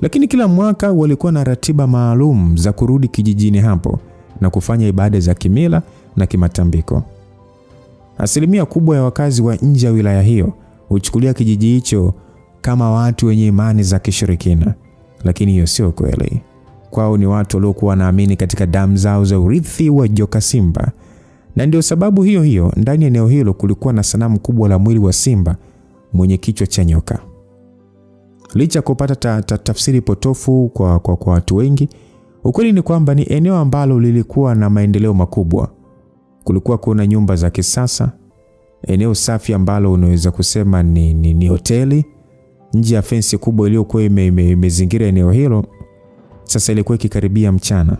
Lakini kila mwaka walikuwa na ratiba maalum za kurudi kijijini hapo na kufanya ibada za kimila na kimatambiko. Asilimia kubwa ya wakazi wa nje ya wilaya hiyo huchukulia kijiji hicho kama watu wenye imani za kishirikina, lakini hiyo sio kweli. Kwao ni watu waliokuwa wanaamini katika damu zao za urithi wa joka simba. Na ndio sababu hiyo hiyo ndani ya eneo hilo kulikuwa na sanamu kubwa la mwili wa simba mwenye kichwa cha nyoka. Licha kupata tafsiri potofu kwa watu wengi, ukweli ni kwamba ni eneo ambalo lilikuwa na maendeleo makubwa. Kulikuwa kuna nyumba za kisasa, eneo safi ambalo unaweza kusema ni hoteli, nje ya fensi kubwa iliyokuwa imezingira eneo hilo. Sasa ilikuwa ikikaribia mchana.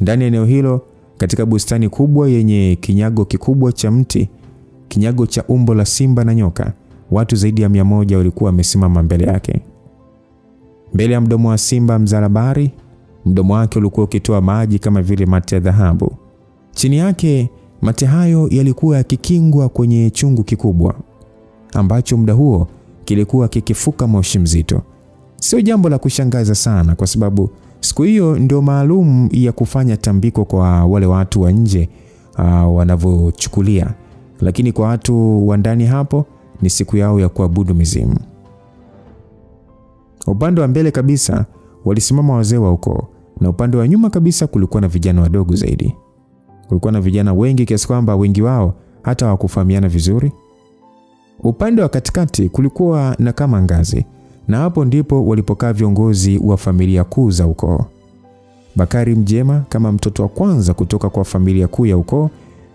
Ndani ya eneo hilo katika bustani kubwa yenye kinyago kikubwa cha mti, kinyago cha umbo la simba na nyoka. Watu zaidi ya 100 walikuwa wamesimama mbele yake. Mbele ya mdomo wa simba mzalabari, mdomo wake ulikuwa ukitoa maji kama vile mate ya dhahabu. Chini yake mate hayo yalikuwa yakikingwa kwenye chungu kikubwa ambacho muda huo kilikuwa kikifuka moshi mzito. Sio jambo la kushangaza sana kwa sababu siku hiyo ndio maalum ya kufanya tambiko kwa wale watu wa nje wanavyochukulia, lakini kwa watu wa ndani hapo ni siku yao ya kuabudu mizimu. Upande wa mbele kabisa walisimama wazee wa ukoo, na upande wa nyuma kabisa kulikuwa na vijana wadogo zaidi. Kulikuwa na vijana wengi kiasi kwamba wengi wao hata hawakufahamiana vizuri. Upande wa katikati kulikuwa na kama ngazi, na hapo ndipo walipokaa viongozi wa familia kuu za ukoo. Bakari Mjema kama mtoto wa kwanza kutoka kwa familia kuu ya ukoo,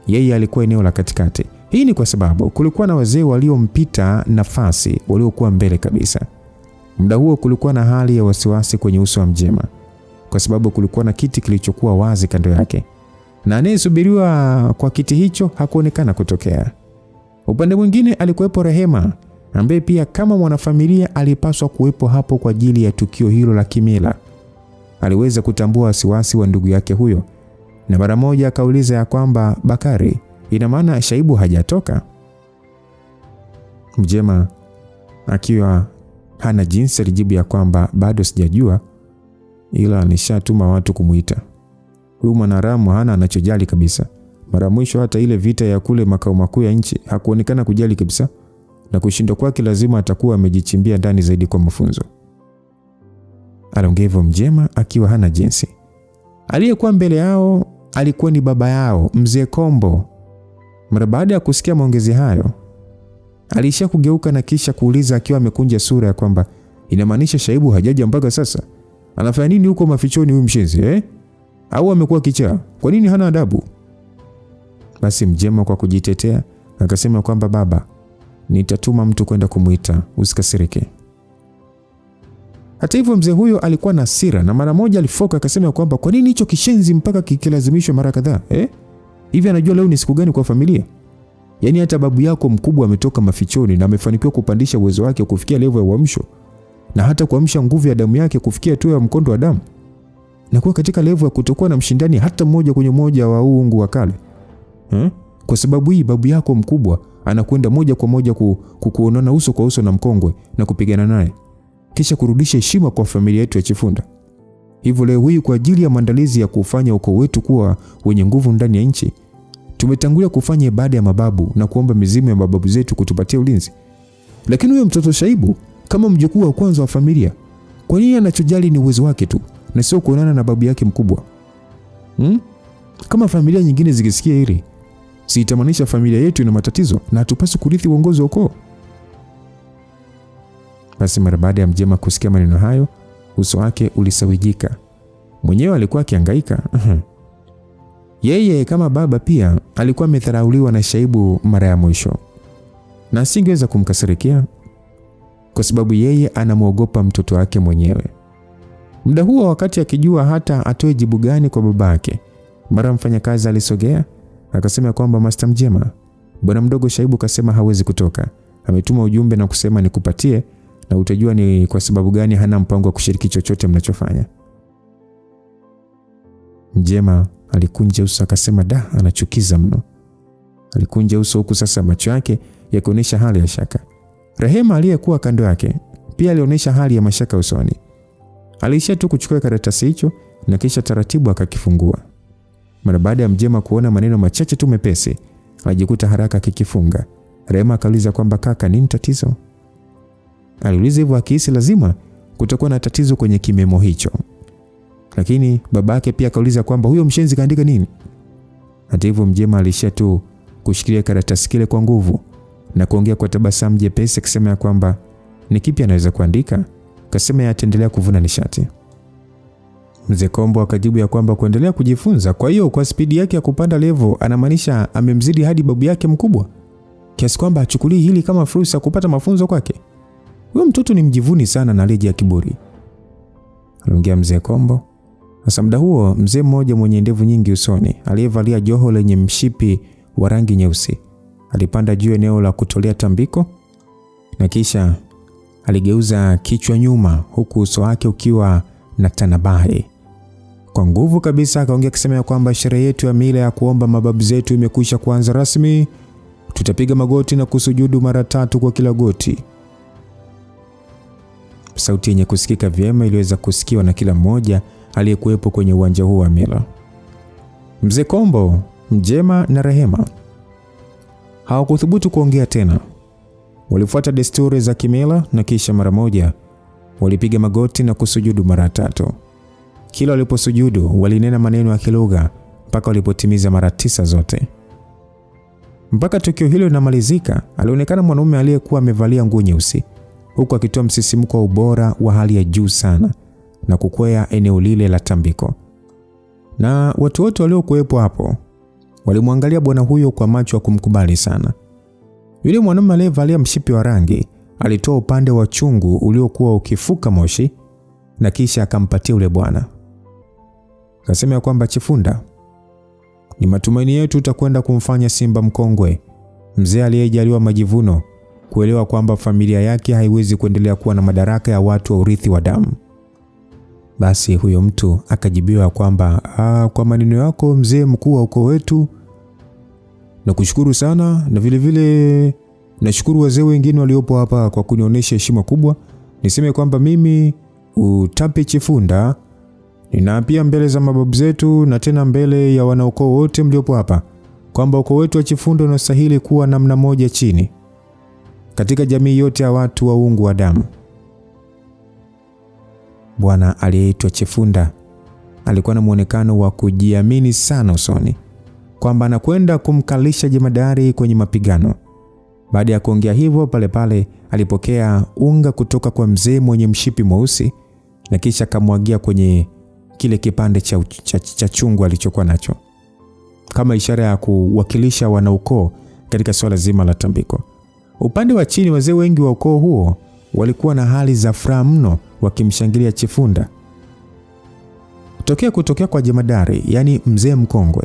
yeye alikuwa eneo la katikati. Hii ni kwa sababu kulikuwa na wazee waliompita nafasi waliokuwa mbele kabisa. Muda huo kulikuwa na hali ya wasiwasi kwenye uso wa Mjema kwa sababu kulikuwa na kiti kilichokuwa wazi kando yake, na anayesubiriwa kwa kiti hicho hakuonekana kutokea. Upande mwingine alikuwepo Rehema, ambaye pia kama mwanafamilia alipaswa kuwepo hapo kwa ajili ya tukio hilo la kimila. Aliweza kutambua wasiwasi wa ndugu yake huyo, na mara moja akauliza ya kwamba, Bakari, ina maana Shaibu hajatoka? Mjema akiwa hana jinsi alijibu ya kwamba bado sijajua, ila nishatuma watu kumuita. Huyu mwanaramu hana anachojali kabisa. Mara mwisho hata ile vita ya kule makao makuu ya nchi hakuonekana kujali kabisa, na kushindwa kwake lazima atakuwa amejichimbia ndani zaidi kwa mafunzo. Aliongea Mjema akiwa hana jinsi. Aliyekuwa mbele yao alikuwa ni baba yao, Mzee Kombo. Mara baada ya kusikia maongezi hayo, alisha kugeuka na kisha kuuliza akiwa amekunja sura ya kwamba, inamaanisha Shaibu hajaja mpaka sasa? Anafanya nini huko mafichoni huyu mshenzi Au amekuwa kichaa? Kwa nini hana adabu? Basi Mjema kwa kujitetea akasema kwamba, baba, nitatuma mtu kwenda kumuita, usikasirike. Hata hivyo mzee huyo alikuwa na hasira, na mara moja alifoka akasema kwamba, kwa nini hicho kishenzi mpaka kikilazimishwa mara kadhaa? Hivi anajua leo ni siku gani kwa familia? Yaani hata babu yako mkubwa ametoka mafichoni na amefanikiwa kupandisha uwezo wake kufikia level ya uamsho, na hata kuamsha nguvu ya damu yake kufikia tu ya mkondo wa damu, na kuwa katika level ya kutokuwa na mshindani hata mmoja kwenye moja wa uungu wa kale. Kwa sababu hii babu yako mkubwa anakwenda moja kwa moja kuonana uso kwa uso na mkongwe na kupigana naye, kisha kurudisha heshima kwa familia yetu ya Chifunda. Hivyo leo hii kwa ajili ya maandalizi ya kufanya ukoo wetu kuwa wenye nguvu ndani ya nchi, tumetangulia kufanya ibada ya mababu na kuomba mizimu ya mababu zetu kutupatia ulinzi. Lakini huyo mtoto Shaibu kama mjukuu wa kwanza wa familia, kwa nini anachojali ni uwezo wake tu na sio kuonana na babu yake mkubwa? Kama familia nyingine zikisikia hili, si itamaanisha familia yetu ina matatizo na hatupaswi kurithi uongozi wa ukoo? Basi mara baada ya Mjema kusikia maneno hayo, uso wake ulisawijika. Mwenyewe alikuwa akihangaika. Yeye kama baba pia alikuwa amedharauliwa na Shaibu mara ya mwisho, na asingeweza kumkasirikia kwa sababu yeye anamwogopa mtoto wake mwenyewe. Muda huo wakati akijua hata atoe jibu gani kwa babake, mara mfanyakazi alisogea akasema kwamba, Master Mjema, bwana mdogo Shaibu kasema hawezi kutoka. Ametuma ujumbe na kusema nikupatie, na utajua ni kwa sababu gani hana mpango wa kushiriki chochote mnachofanya. Mjema alikunja uso akasema, anachukiza mno. Alikunja uso huku sasa macho yake yakionyesha hali ya shaka. Rehema aliyekuwa kando yake pia alionyesha hali ya mashaka usoni. Aliisha tu kuchukua karatasi hicho na kisha taratibu akakifungua. Mara baada ya Mjema kuona maneno machache tu mepesi, alijikuta haraka akikifunga. Rehema akauliza kwamba, kaka, nini tatizo? Aliuliza hivyo akihisi lazima kutakuwa na tatizo kwenye kimemo hicho. Lakini babake pia akauliza kwamba huyo mshenzi kaandika nini? Hata hivyo Mjema alisha tu kushikilia karatasi kile kwa nguvu na kuongea kwa tabasamu jepesi akisema kwamba ni kipi anaweza kuandika? Kasema ataendelea kuvuna nishati. Mzee Kombo akajibu ya kwamba kuendelea kujifunza. Kwa hiyo kwa spidi yake ya kupanda level anamaanisha amemzidi hadi babu yake mkubwa, kiasi kwamba achukulie hili kama fursa kupata mafunzo kwake. Huyo mtoto ni mjivuni sana na leji ya kiburi, aliongea Mzee Kombo Sasa muda huo mzee mmoja mwenye ndevu nyingi usoni, aliyevalia joho lenye mshipi wa rangi nyeusi, alipanda juu eneo la kutolea tambiko na kisha aligeuza kichwa nyuma, huku uso wake ukiwa na tanabahi. Kwa nguvu kabisa akaongea akisema kwamba sherehe yetu ya mila ya kuomba mababu zetu imekwisha kuanza rasmi. Tutapiga magoti na kusujudu mara 3 kwa kila goti. Sauti yenye kusikika vyema iliweza kusikiwa na kila mmoja aliyekuwepo kwenye uwanja huu wa mila. Mzee Kombo, Mjema na Rehema hawakuthubutu kuongea tena. Walifuata desturi za kimila na kisha mara moja walipiga magoti na kusujudu mara 3. Kila waliposujudu walinena maneno ya kilugha mpaka walipotimiza mara 9 zote. Mpaka tukio hilo linamalizika, alionekana mwanaume aliyekuwa amevalia nguo nyeusi, huku akitoa msisimko wa ubora wa hali ya juu sana na kukwea eneo lile la tambiko. Na watu wote waliokuwepo hapo walimwangalia bwana huyo kwa macho ya kumkubali sana. Yule mwanaume aliyevalia mshipi wa rangi alitoa upande wa chungu uliokuwa ukifuka moshi na kisha akampatia yule bwana. Akasema kwamba Chifunda, ni matumaini yetu utakwenda kumfanya simba mkongwe, mzee aliyejaliwa majivuno, kuelewa kwamba familia yake haiwezi kuendelea kuwa na madaraka ya watu wa urithi wa damu. Basi huyo mtu akajibiwa kwamba kwa maneno yako mzee mkuu wa ukoo wetu, na kushukuru sana, na vile vile nashukuru wazee wengine waliopo hapa kwa kunionyesha heshima kubwa. Niseme kwamba mimi Utape Chifunda ninaapia mbele za mababu zetu na tena mbele ya wanaukoo wote mliopo hapa kwamba ukoo wetu wa Chifunda unastahili kuwa namna moja chini katika jamii yote ya watu wa uungu wa damu. Bwana aliyeitwa Chifunda alikuwa na muonekano wa kujiamini sana usoni, kwamba anakwenda kumkalisha jemadari kwenye mapigano. Baada ya kuongea hivyo, pale pale alipokea unga kutoka kwa mzee mwenye mshipi mweusi na kisha akamwagia kwenye kile kipande cha chungu alichokuwa nacho, kama ishara ya kuwakilisha wanaukoo katika swala zima la tambiko. Upande wa chini, wazee wengi wa ukoo huo walikuwa na hali za furaha mno wakimshangilia Chifunda. Kutokea kwa jemadari, yani mzee mkongwe,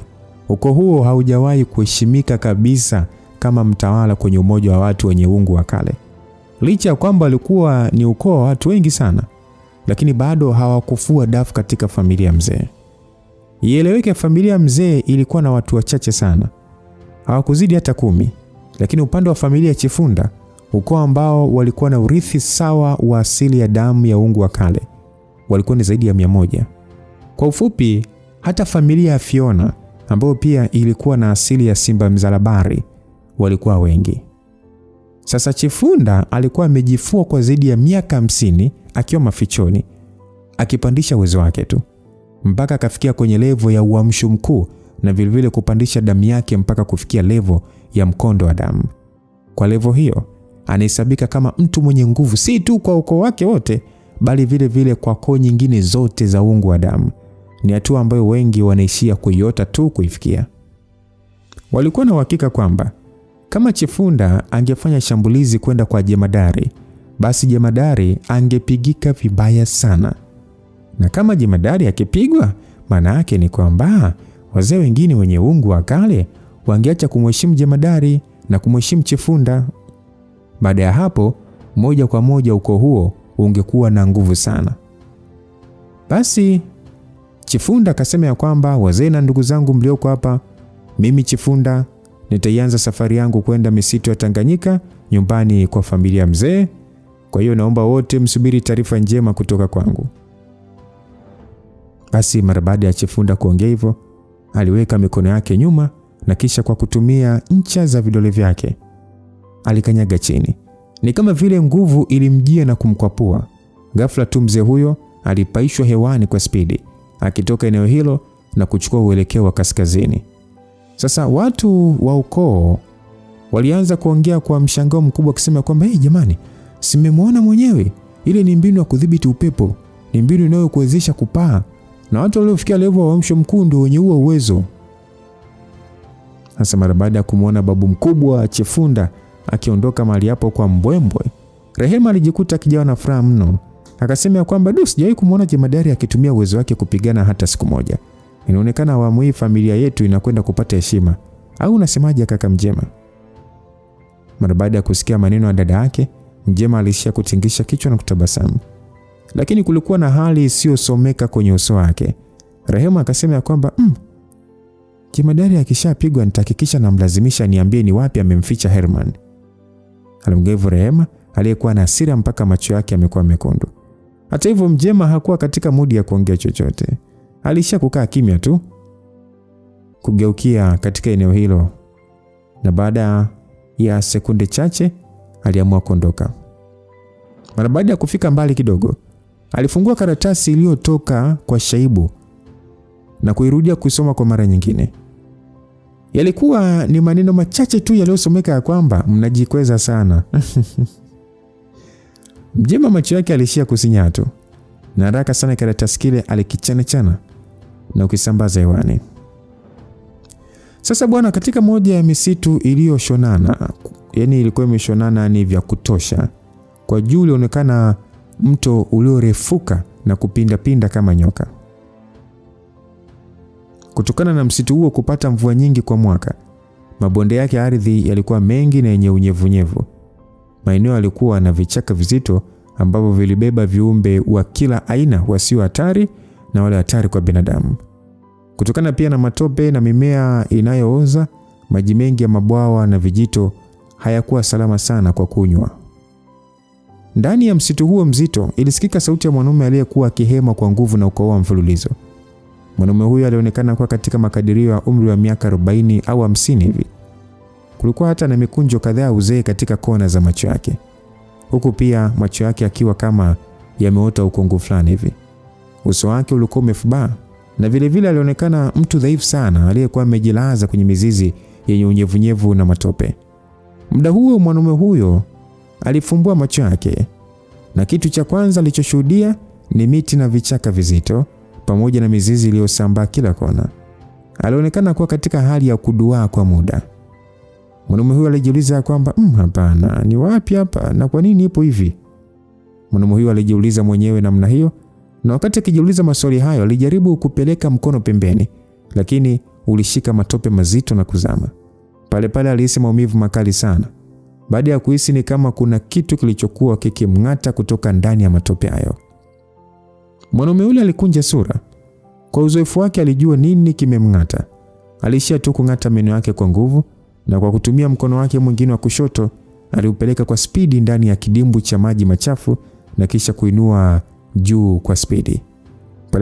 ukoo huo haujawahi kuheshimika kabisa kama mtawala kwenye umoja wa watu wenye uungu wa kale. Licha ya kwamba alikuwa ni ukoo wa watu wengi sana, lakini bado hawakufua dafu katika familia ya mzee. Ieleweke, familia ya mzee ilikuwa na watu wachache sana, hawakuzidi hata 10, lakini upande wa familia ya Chifunda, ukoo ambao walikuwa na urithi sawa wa asili ya damu ya uungu wa kale, walikuwa ni zaidi ya 100. Kwa ufupi, hata familia ya Fiona ambayo pia ilikuwa na asili ya simba mzalabari walikuwa wengi. Sasa Chifunda alikuwa amejifua kwa zaidi ya miaka 50 akiwa mafichoni, akipandisha uwezo wake tu mpaka akafikia kwenye levo ya uamsho mkuu, na vilevile kupandisha damu yake mpaka kufikia levo ya mkondo wa damu. Kwa levo hiyo anahesabika kama mtu mwenye nguvu, si tu kwa ukoo wake wote, bali vile vile kwa koo nyingine zote za uungu wa damu. Ni hatua ambayo wengi wanaishia kuiota tu kuifikia. Walikuwa na uhakika kwamba kama Chifunda angefanya shambulizi kwenda kwa jemadari, basi jemadari angepigika vibaya sana. Na kama jemadari akipigwa, maana yake ni kwamba wazee wengine wenye uungu wa kale wangeacha kumheshimu jemadari na kumheshimu Chifunda. Baada ya hapo, moja kwa moja ukoo huo ungekuwa na nguvu sana. Basi Chifunda akasema ya kwamba, wazee na ndugu zangu mlioko hapa, mimi Chifunda nitaianza safari yangu kwenda misitu ya Tanganyika, nyumbani kwa familia mzee. Kwa hiyo naomba wote msubiri taarifa njema kutoka kwangu. Basi mara baada ya Chifunda kuongea hivyo, aliweka mikono yake nyuma na kisha kwa kutumia ncha za vidole vyake alikanyaga chini. Ni kama vile nguvu ilimjia na kumkwapua. Ghafla tu mzee huyo alipaishwa hewani kwa spidi, akitoka eneo hilo na kuchukua uelekeo wa kaskazini. Sasa watu wa ukoo walianza kuongea kwa mshangao mkubwa kusema kwamba jamani, simemwona mwenyewe, ile ni mbinu ya kudhibiti upepo, ni mbinu inayokuwezesha kupaa, na watu waliofikia level wa uamsho mkuu ndio wenye huo uwezo. Sasa mara baada ya kumwona babu mkubwa Chifunda akiondoka mahali hapo kwa mbwembwe, Rehema alijikuta akijawa na furaha mno. Akasema kwamba sijawahi kumwona jemadari akitumia uwezo wake kupigana hata siku moja. Inaonekana awamu hii familia yetu inakwenda kupata heshima. Au unasemaje kaka Mjema? Mara baada ya kusikia maneno ya dada yake, Mjema alishia kutingisha kichwa na kutabasamu. Lakini kulikuwa na hali isiyosomeka kwenye uso wake. Rehema akasema kwamba jemadari akishapigwa nitahakikisha namlazimisha niambie ni wapi amemficha Herman. Alimgeuza Rehema aliyekuwa na hasira mpaka macho yake yamekuwa mekundu. Hata hivyo Mjema hakuwa katika mudi ya kuongea chochote. Alishia kukaa kimya tu, kugeukia katika eneo hilo, na baada ya sekunde chache aliamua kuondoka. Mara baada ya kufika mbali kidogo, alifungua karatasi iliyotoka kwa Shaibu na kuirudia kusoma kwa mara nyingine. Yalikuwa ni maneno machache tu yaliyosomeka ya kwamba mnajikweza sana. Mjema macho yake alishia kusinya tu, na haraka sana karatasi kile alikichana na ukisambaza hewani. Sasa bwana, katika moja ya misitu iliyoshonana, yani ilikuwa imeshonana ni vya kutosha, kwa juu ulionekana mto uliorefuka na kupinda kama nyoka. Kutokana na msitu huo kupata mvua nyingi kwa mwaka, mabonde yake ya ardhi yalikuwa mengi na yenye unyevunyevu. Maeneo yalikuwa na vichaka vizito ambavyo vilibeba viumbe wa kila aina, wasio hatari na wale hatari kwa binadamu. Kutokana pia na matope na mimea inayooza, maji mengi ya mabwawa na vijito hayakuwa salama sana kwa kunywa. Ndani ya msitu huo mzito ilisikika sauti ya mwanaume aliyekuwa akihema kwa nguvu na ukohoa mfululizo. Mwanaume huyo alionekana kuwa katika makadirio ya umri wa miaka 40 au 50 hivi. Kulikuwa hata na mikunjo kadhaa uzee katika kona za macho yake, huku pia macho yake akiwa kama yameota ukungu fulani hivi. Uso wake ulikuwa umefubaa na vile alionekana mtu dhaifu sana aliyekuwa amejilaza kwenye mizizi yenye unyevunyevu na matope. Muda huo mwanaume huyo alifumbua macho yake, na kitu cha kwanza alichoshuhudia ni miti na vichaka vizito pamoja na mizizi iliyosambaa kila kona. Alionekana kuwa katika hali ya kuduaa kwa muda. Mwanaume huyo alijiuliza kwamba hapana, ni wapi hapa na kwa nini ipo hivi? Mwanaume huyo alijiuliza mwenyewe namna hiyo, na wakati akijiuliza maswali hayo alijaribu kupeleka mkono pembeni, lakini ulishika matope mazito na kuzama. Pale alihisi maumivu makali sana. Baada ya kuhisi ni kama kuna kitu kilichokuwa kikimng'ata kutoka ndani ya matope hayo. Mwanaume yule alikunja sura. Kwa uzoefu wake alijua nini kimemng'ata. Alishia tu kung'ata meno yake kwa nguvu, na kwa kutumia mkono wake mwingine wa kushoto aliupeleka kwa spidi ndani ya kidimbu cha maji machafu na kisha kuinua juu kwa spidi.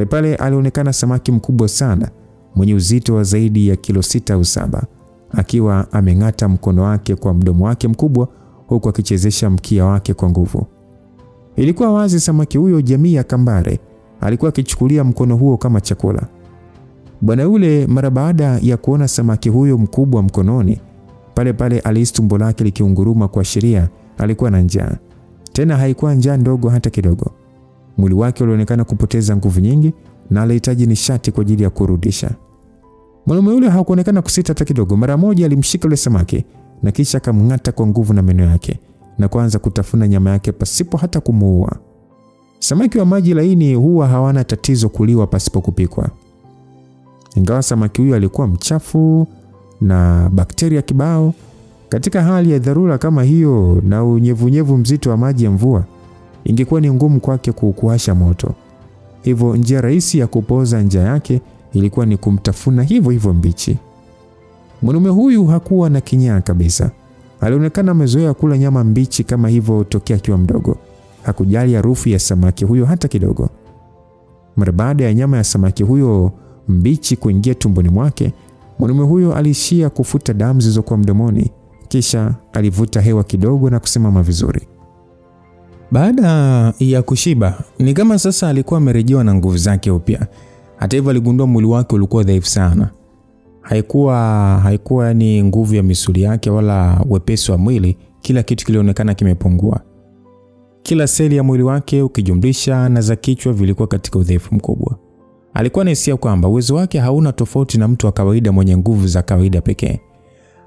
Pale alionekana samaki mkubwa sana mwenye uzito wa zaidi ya kilo 6 au 7, akiwa ameng'ata mkono wake kwa mdomo wake mkubwa huku akichezesha mkia wake kwa nguvu. Ilikuwa wazi samaki huyo jamii ya kambare alikuwa akichukulia mkono huo kama chakula. Bwana yule mara baada ya kuona samaki huyo mkubwa mkononi, pale alihisi tumbo lake likiunguruma kuashiria alikuwa na njaa. Tena haikuwa njaa ndogo hata kidogo. Mwili wake ulionekana kupoteza nguvu nyingi na alihitaji nishati kwa ajili ya kurudisha. Mwanaume yule hakuonekana kusita hata kidogo. Mara moja alimshika yule samaki na kisha akamng'ata kwa nguvu na meno yake na kuanza kutafuna nyama yake pasipo hata kumuua. Samaki wa maji laini huwa hawana tatizo kuliwa pasipo kupikwa. Ingawa samaki huyo alikuwa mchafu na bakteria kibao, katika hali ya dharura kama hiyo na unyevunyevu mzito wa maji ya mvua, ingekuwa ni ngumu kwake kuukuasha moto. Hivyo njia rahisi ya kupoza njaa yake ilikuwa ni kumtafuna hivyo mbichi. Mwanaume huyu hakuwa na kinyaa kabisa. Alionekana amezoea kula nyama mbichi kama hivyo tokea akiwa mdogo. Hakujali harufu ya samaki huyo hata kidogo. Mara baada ya nyama ya samaki huyo mbichi kuingia tumboni mwake, mwanaume huyo alishia kufuta damu zilizokuwa mdomoni, kisha alivuta hewa kidogo na kusimama vizuri. Baada ya kushiba, ni kama sasa alikuwa amerejewa na nguvu zake upya. Hata hivyo aligundua mwili wake ulikuwa dhaifu sana. Haikuwa ni nguvu ya misuli yake wala wepesi wa mwili, kila kitu kilionekana kimepungua. Kila seli ya mwili wake ukijumlisha na za kichwa vilikuwa katika udhaifu mkubwa. Alikuwa na hisia kwamba uwezo wake hauna tofauti na mtu wa kawaida mwenye nguvu za kawaida pekee.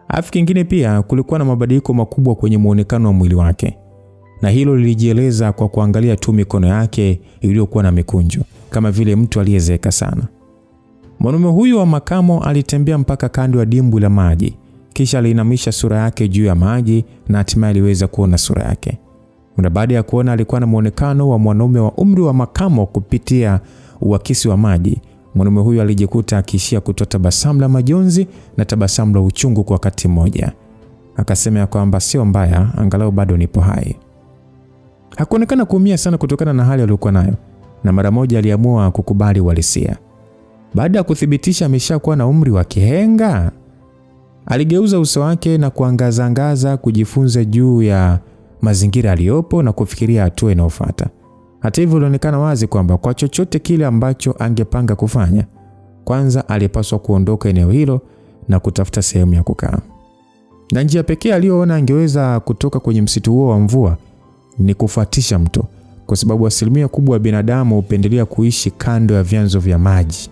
Afu kingine pia kulikuwa na mabadiliko makubwa kwenye muonekano wa mwili wake. na hilo lilijieleza kwa kuangalia tu mikono yake iliyokuwa na mikunjo kama vile mtu aliyezeeka sana. Mwanaume huyu wa makamo alitembea mpaka kando ya dimbwi la maji, kisha aliinamisha sura yake juu ya maji na hatimaye aliweza kuona sura yake. Na baada ya kuona alikuwa na muonekano wa mwanaume wa umri wa makamo kupitia uakisi wa maji, mwanaume huyu alijikuta akiishia kutoa tabasamu la majonzi na tabasamu la uchungu kwa wakati mmoja. Akasema kwamba sio mbaya, angalau bado nipo hai. Hakuonekana kuumia sana kutokana na hali aliyokuwa nayo, na mara moja aliamua kukubali uhalisia. Baada ya kuthibitisha ameshakuwa na umri wa kihenga, aligeuza uso wake na kuangaza kujifunza juu ya mazingira aliyopo na kufikiria hatua inayofuata. Hata hivyo, ilionekana wazi kwamba kwa chochote kile ambacho angepanga kufanya, kwanza alipaswa kuondoka eneo hilo na kutafuta sehemu ya kukaa. Na njia pekee aliyoona angeweza kutoka kwenye msitu huo wa mvua ni kufuatisha mto, kwa sababu asilimia kubwa ya binadamu hupendelea kuishi kando ya vyanzo vya maji.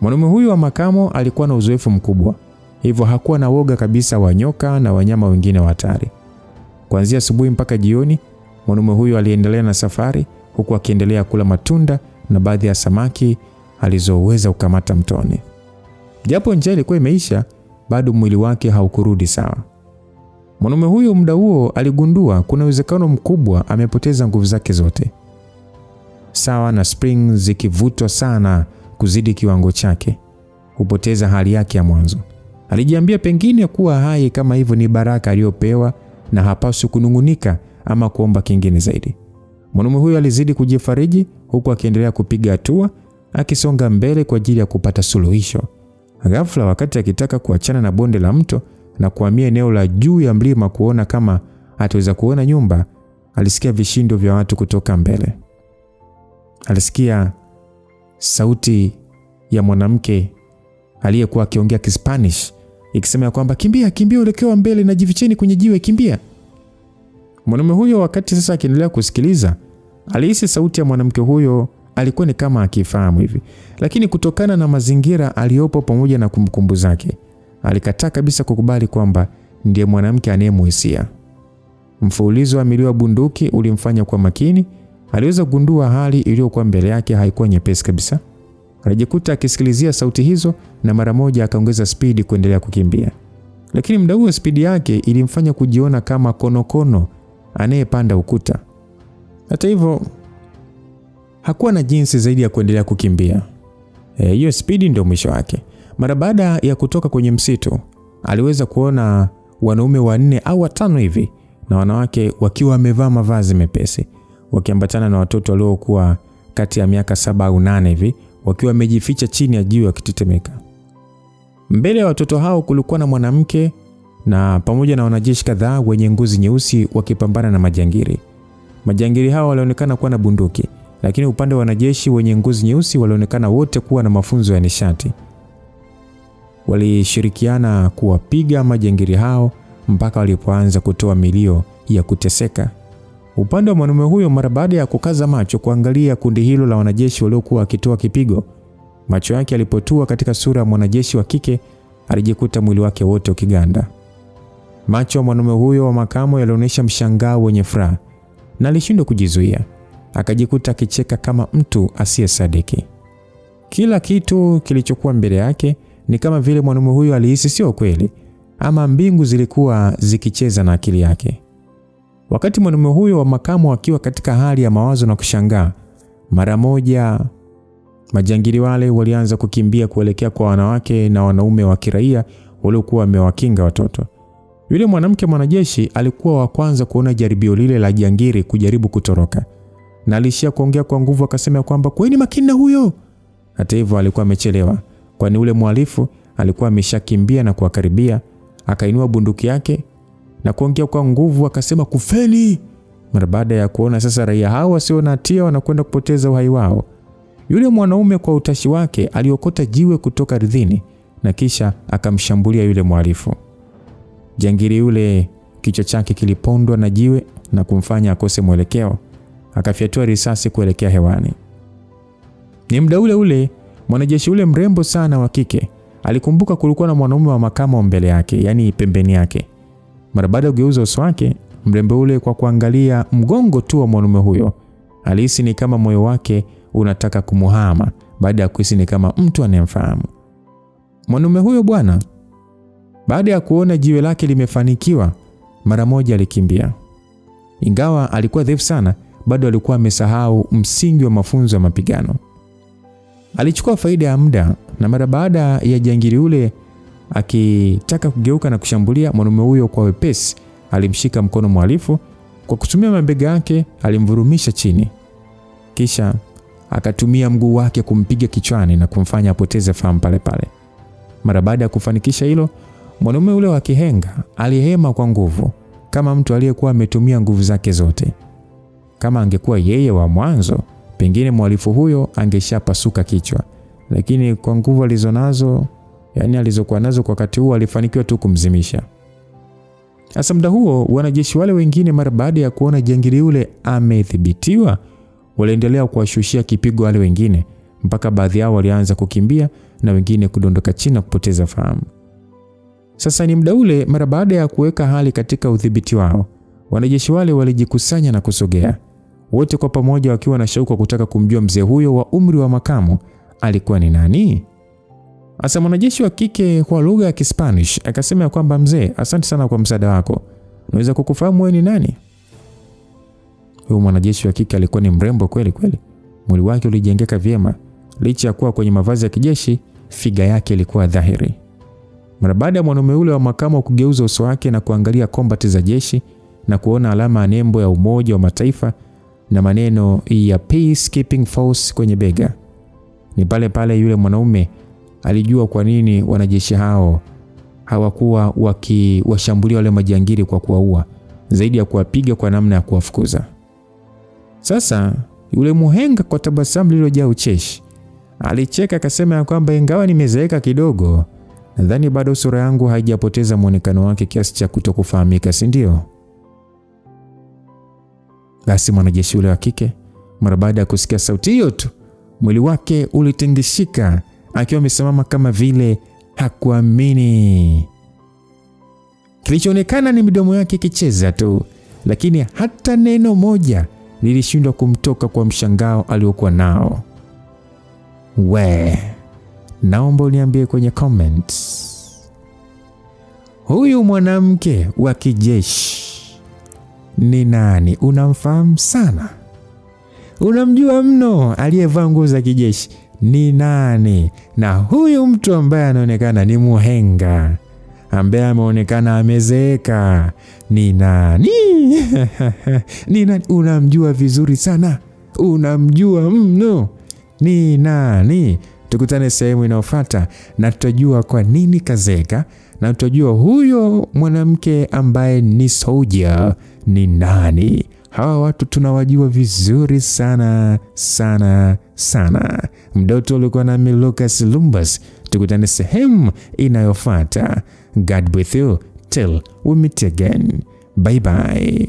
Mwanaume huyu wa makamo alikuwa na uzoefu mkubwa, hivyo hakuwa na woga kabisa wa nyoka na wanyama wengine hatari. Kuanzia asubuhi mpaka jioni, mwanaume huyu aliendelea na safari huku akiendelea kula matunda na baadhi ya samaki alizoweza kukamata mtoni. Japo njaa ilikuwa imeisha, bado mwili wake haukurudi sawa. Mwanaume huyu muda huo aligundua kuna uwezekano mkubwa amepoteza nguvu zake zote. Sawa na spring zikivutwa sana kuzidi kiwango chake, hupoteza hali yake ya mwanzo. Alijiambia pengine kuwa hai kama hivyo ni baraka aliyopewa na hapaswi kunungunika ama kuomba kingine zaidi. Mwanaume huyu alizidi kujifariji huku akiendelea kupiga hatua, akisonga mbele kwa ajili ya kupata suluhisho. Ghafla, wakati akitaka kuachana na bonde la mto na kuhamia eneo la juu ya mlima kuona kama ataweza kuona nyumba, alisikia vishindo vya watu kutoka mbele. Alisikia sauti ya mwanamke aliyekuwa akiongea Kispanish ikisema kwamba kimbia uelekeo mbele na jificheni kwenye jiwe, kimbia. Mwanaume huyo wakati sasa akiendelea kusikiliza, alihisi sauti ya mwanamke huyo alikuwa ni kama akifahamu hivi, lakini kutokana na mazingira aliyopo pamoja na kumbukumbu zake, alikataa kabisa kukubali kwamba ndiye mwanamke anayemuhisia. Mfululizo wa milio ya bunduki ulimfanya kwa makini. Aliweza kugundua hali iliyokuwa mbele yake haikuwa nyepesi kabisa. Alijikuta akisikilizia sauti hizo na mara moja akaongeza spidi kuendelea kukimbia. Lakini muda huo spidi yake ilimfanya kujiona kama konokono anayepanda ukuta. Hata hivyo, hakuwa na jinsi zaidi ya kuendelea kukimbia. Hiyo spidi ndio mwisho wake. Mara baada ya kutoka kwenye msitu, aliweza kuona wanaume 4 au 5 hivi na wanawake wakiwa wamevaa mavazi mepesi, wakiambatana na watoto waliokuwa kati ya miaka 7 au 8 hivi, wakiwa wamejificha chini ya jiwe wakitetemeka. Mbele ya watoto hao kulikuwa na mwanamke na pamoja na wanajeshi kadhaa wenye ngozi nyeusi wakipambana na majangili. Majangili hao walionekana kuwa na bunduki, lakini upande wa wanajeshi wenye ngozi nyeusi walionekana wote kuwa na mafunzo ya nishati. Walishirikiana kuwapiga majangili hao mpaka walipoanza kutoa milio ya kuteseka. Upande wa mwanaume huyo, mara baada ya kukaza macho kuangalia kundi hilo la wanajeshi waliokuwa wakitoa kipigo, macho yake yalipotua katika sura ya mwanajeshi wa kike, alijikuta mwili wake wote ukiganda. Macho ya mwanaume huyo wa makamo yalionyesha mshangao wenye furaha na alishindwa kujizuia. Akajikuta akicheka kama mtu asiyesadiki. Kila kitu kilichokuwa mbele yake ni kama vile mwanaume huyo alihisi sio kweli, ama mbingu zilikuwa zikicheza na akili yake. Wakati mwanaume huyo wa makamo akiwa katika hali ya mawazo na kushangaa, mara moja majangili wale walianza kukimbia kuelekea kwa wanawake na wanaume wa kiraia waliokuwa wamewakinga watoto. Yule mwanamke mwanajeshi alikuwa wa kwanza kuona jaribio lile la jangili kujaribu kutoroka, na alishia kuongea kwa nguvu akasema kwamba kweni makini na huyo. Hata hivyo alikuwa amechelewa, kwani ule mhalifu alikuwa ameshakimbia na kuwakaribia. Akainua bunduki yake na kuongea kwa nguvu akasema kufeni. Mara baada ya kuona sasa raia hao wasio na hatia wanakwenda kupoteza uhai wao, yule mwanaume kwa utashi wake aliokota jiwe kutoka ardhini na kisha akamshambulia yule mhalifu. Jangili yule kichwa chake kilipondwa na jiwe na kumfanya akose mwelekeo, akafyatua risasi kuelekea hewani. Ni muda ule ule mwanajeshi ule mrembo sana wa kike alikumbuka kulikuwa na mwanaume wa makamo mbele yake, yani pembeni yake. Mara baada ya kugeuza uso wake, Mrembo ule kwa kuangalia mgongo tu wa mwanaume huyo alihisi ni kama moyo wake unataka kumuhama baada ya kuhisi ni kama mtu anayemfahamu. Mwanaume huyo bwana, baada ya kuona jiwe lake limefanikiwa, mara moja alikimbia. Ingawa alikuwa dhaifu sana, bado alikuwa amesahau msingi wa mafunzo ya mapigano. Alichukua faida ya muda, na mara baada ya jangili ule akitaka kugeuka na kushambulia, mwanaume huyo kwa wepesi alimshika mkono mhalifu, kwa kutumia mabega yake alimvurumisha chini. Kisha akatumia mguu wake kumpiga kichwani na kumfanya apoteze fahamu pale pale. Mara baada ya kufanikisha hilo, mwanaume ule wa kihenga alihema kwa nguvu kama mtu aliyekuwa ametumia nguvu zake zote. Kama angekuwa yeye wa mwanzo, pengine mhalifu huyo angeshapasuka kichwa, lakini kwa nguvu alizonazo, yani alizokuwa nazo kwa wakati huo, alifanikiwa tu kumzimisha. Hasa muda huo, wanajeshi wale wengine mara baada ya kuona jangili yule amedhibitiwa, waliendelea kuwashushia kipigo wale wengine mpaka baadhi yao walianza kukimbia na wengine kudondoka chini na kupoteza fahamu. Sasa ni muda ule, mara baada ya kuweka hali katika udhibiti wao, wanajeshi wale walijikusanya na kusogea, wote kwa pamoja wakiwa na shauku kutaka kumjua mzee huyo wa umri wa makamo alikuwa ni nani. Asa mwanajeshi wa kike kwa lugha ya Kispanish akasema kwamba, mzee, asante sana kwa msaada wako. Unaweza kukufahamu wewe ni nani? Huyo mwanajeshi wa kike alikuwa ni mrembo kweli kweli. Mwili wake ulijengeka vyema, licha ya kuwa kwenye mavazi ya kijeshi, figa yake ilikuwa dhahiri. Mara baada ya mwanaume ule wa makamo kugeuza uso wake na kuangalia kombati za jeshi na kuona alama ya nembo ya Umoja wa Mataifa na maneno ya Peacekeeping Force kwenye bega, ni pale pale yule mwanaume alijua kwa nini wanajeshi hao hawakuwa wakiwashambulia wale majangili kwa kuwaua, zaidi ya kuwapiga kwa namna ya kuwafukuza. Sasa yule muhenga kwa tabasamu lililojaa ucheshi alicheka akasema kwamba, ingawa nimezeeka kidogo, nadhani bado sura yangu haijapoteza muonekano wake kiasi cha kutokufahamika, si ndio? Basi mwanajeshi yule wa kike, mara baada ya kusikia sauti hiyo tu, mwili wake ulitingishika akiwa amesimama kama vile hakuamini. Kilichoonekana ni midomo yake ikicheza tu, lakini hata neno moja lilishindwa kumtoka kwa mshangao aliokuwa nao. Naomba uniambie kwenye comments, huyu mwanamke wa kijeshi ni nani? Unamfahamu sana? Unamjua mno aliyevaa nguo za kijeshi ni nani? Na huyu mtu ambaye anaonekana ni muhenga, ambaye ameonekana amezeeka, ni nani? Ni nani? Unamjua vizuri sana, unamjua mno. Ni nani? Tukutane sehemu inayofuata na tutajua kwa nini kazeeka, na tutajua huyo mwanamke ambaye ni Soldier ni nani. Hawa watu tunawajua vizuri sana sana sana. Mdoto ulikuwa na Lucas Lumbas. Tukutane sehemu inayofuata. God with you till we meet again. Bye bye.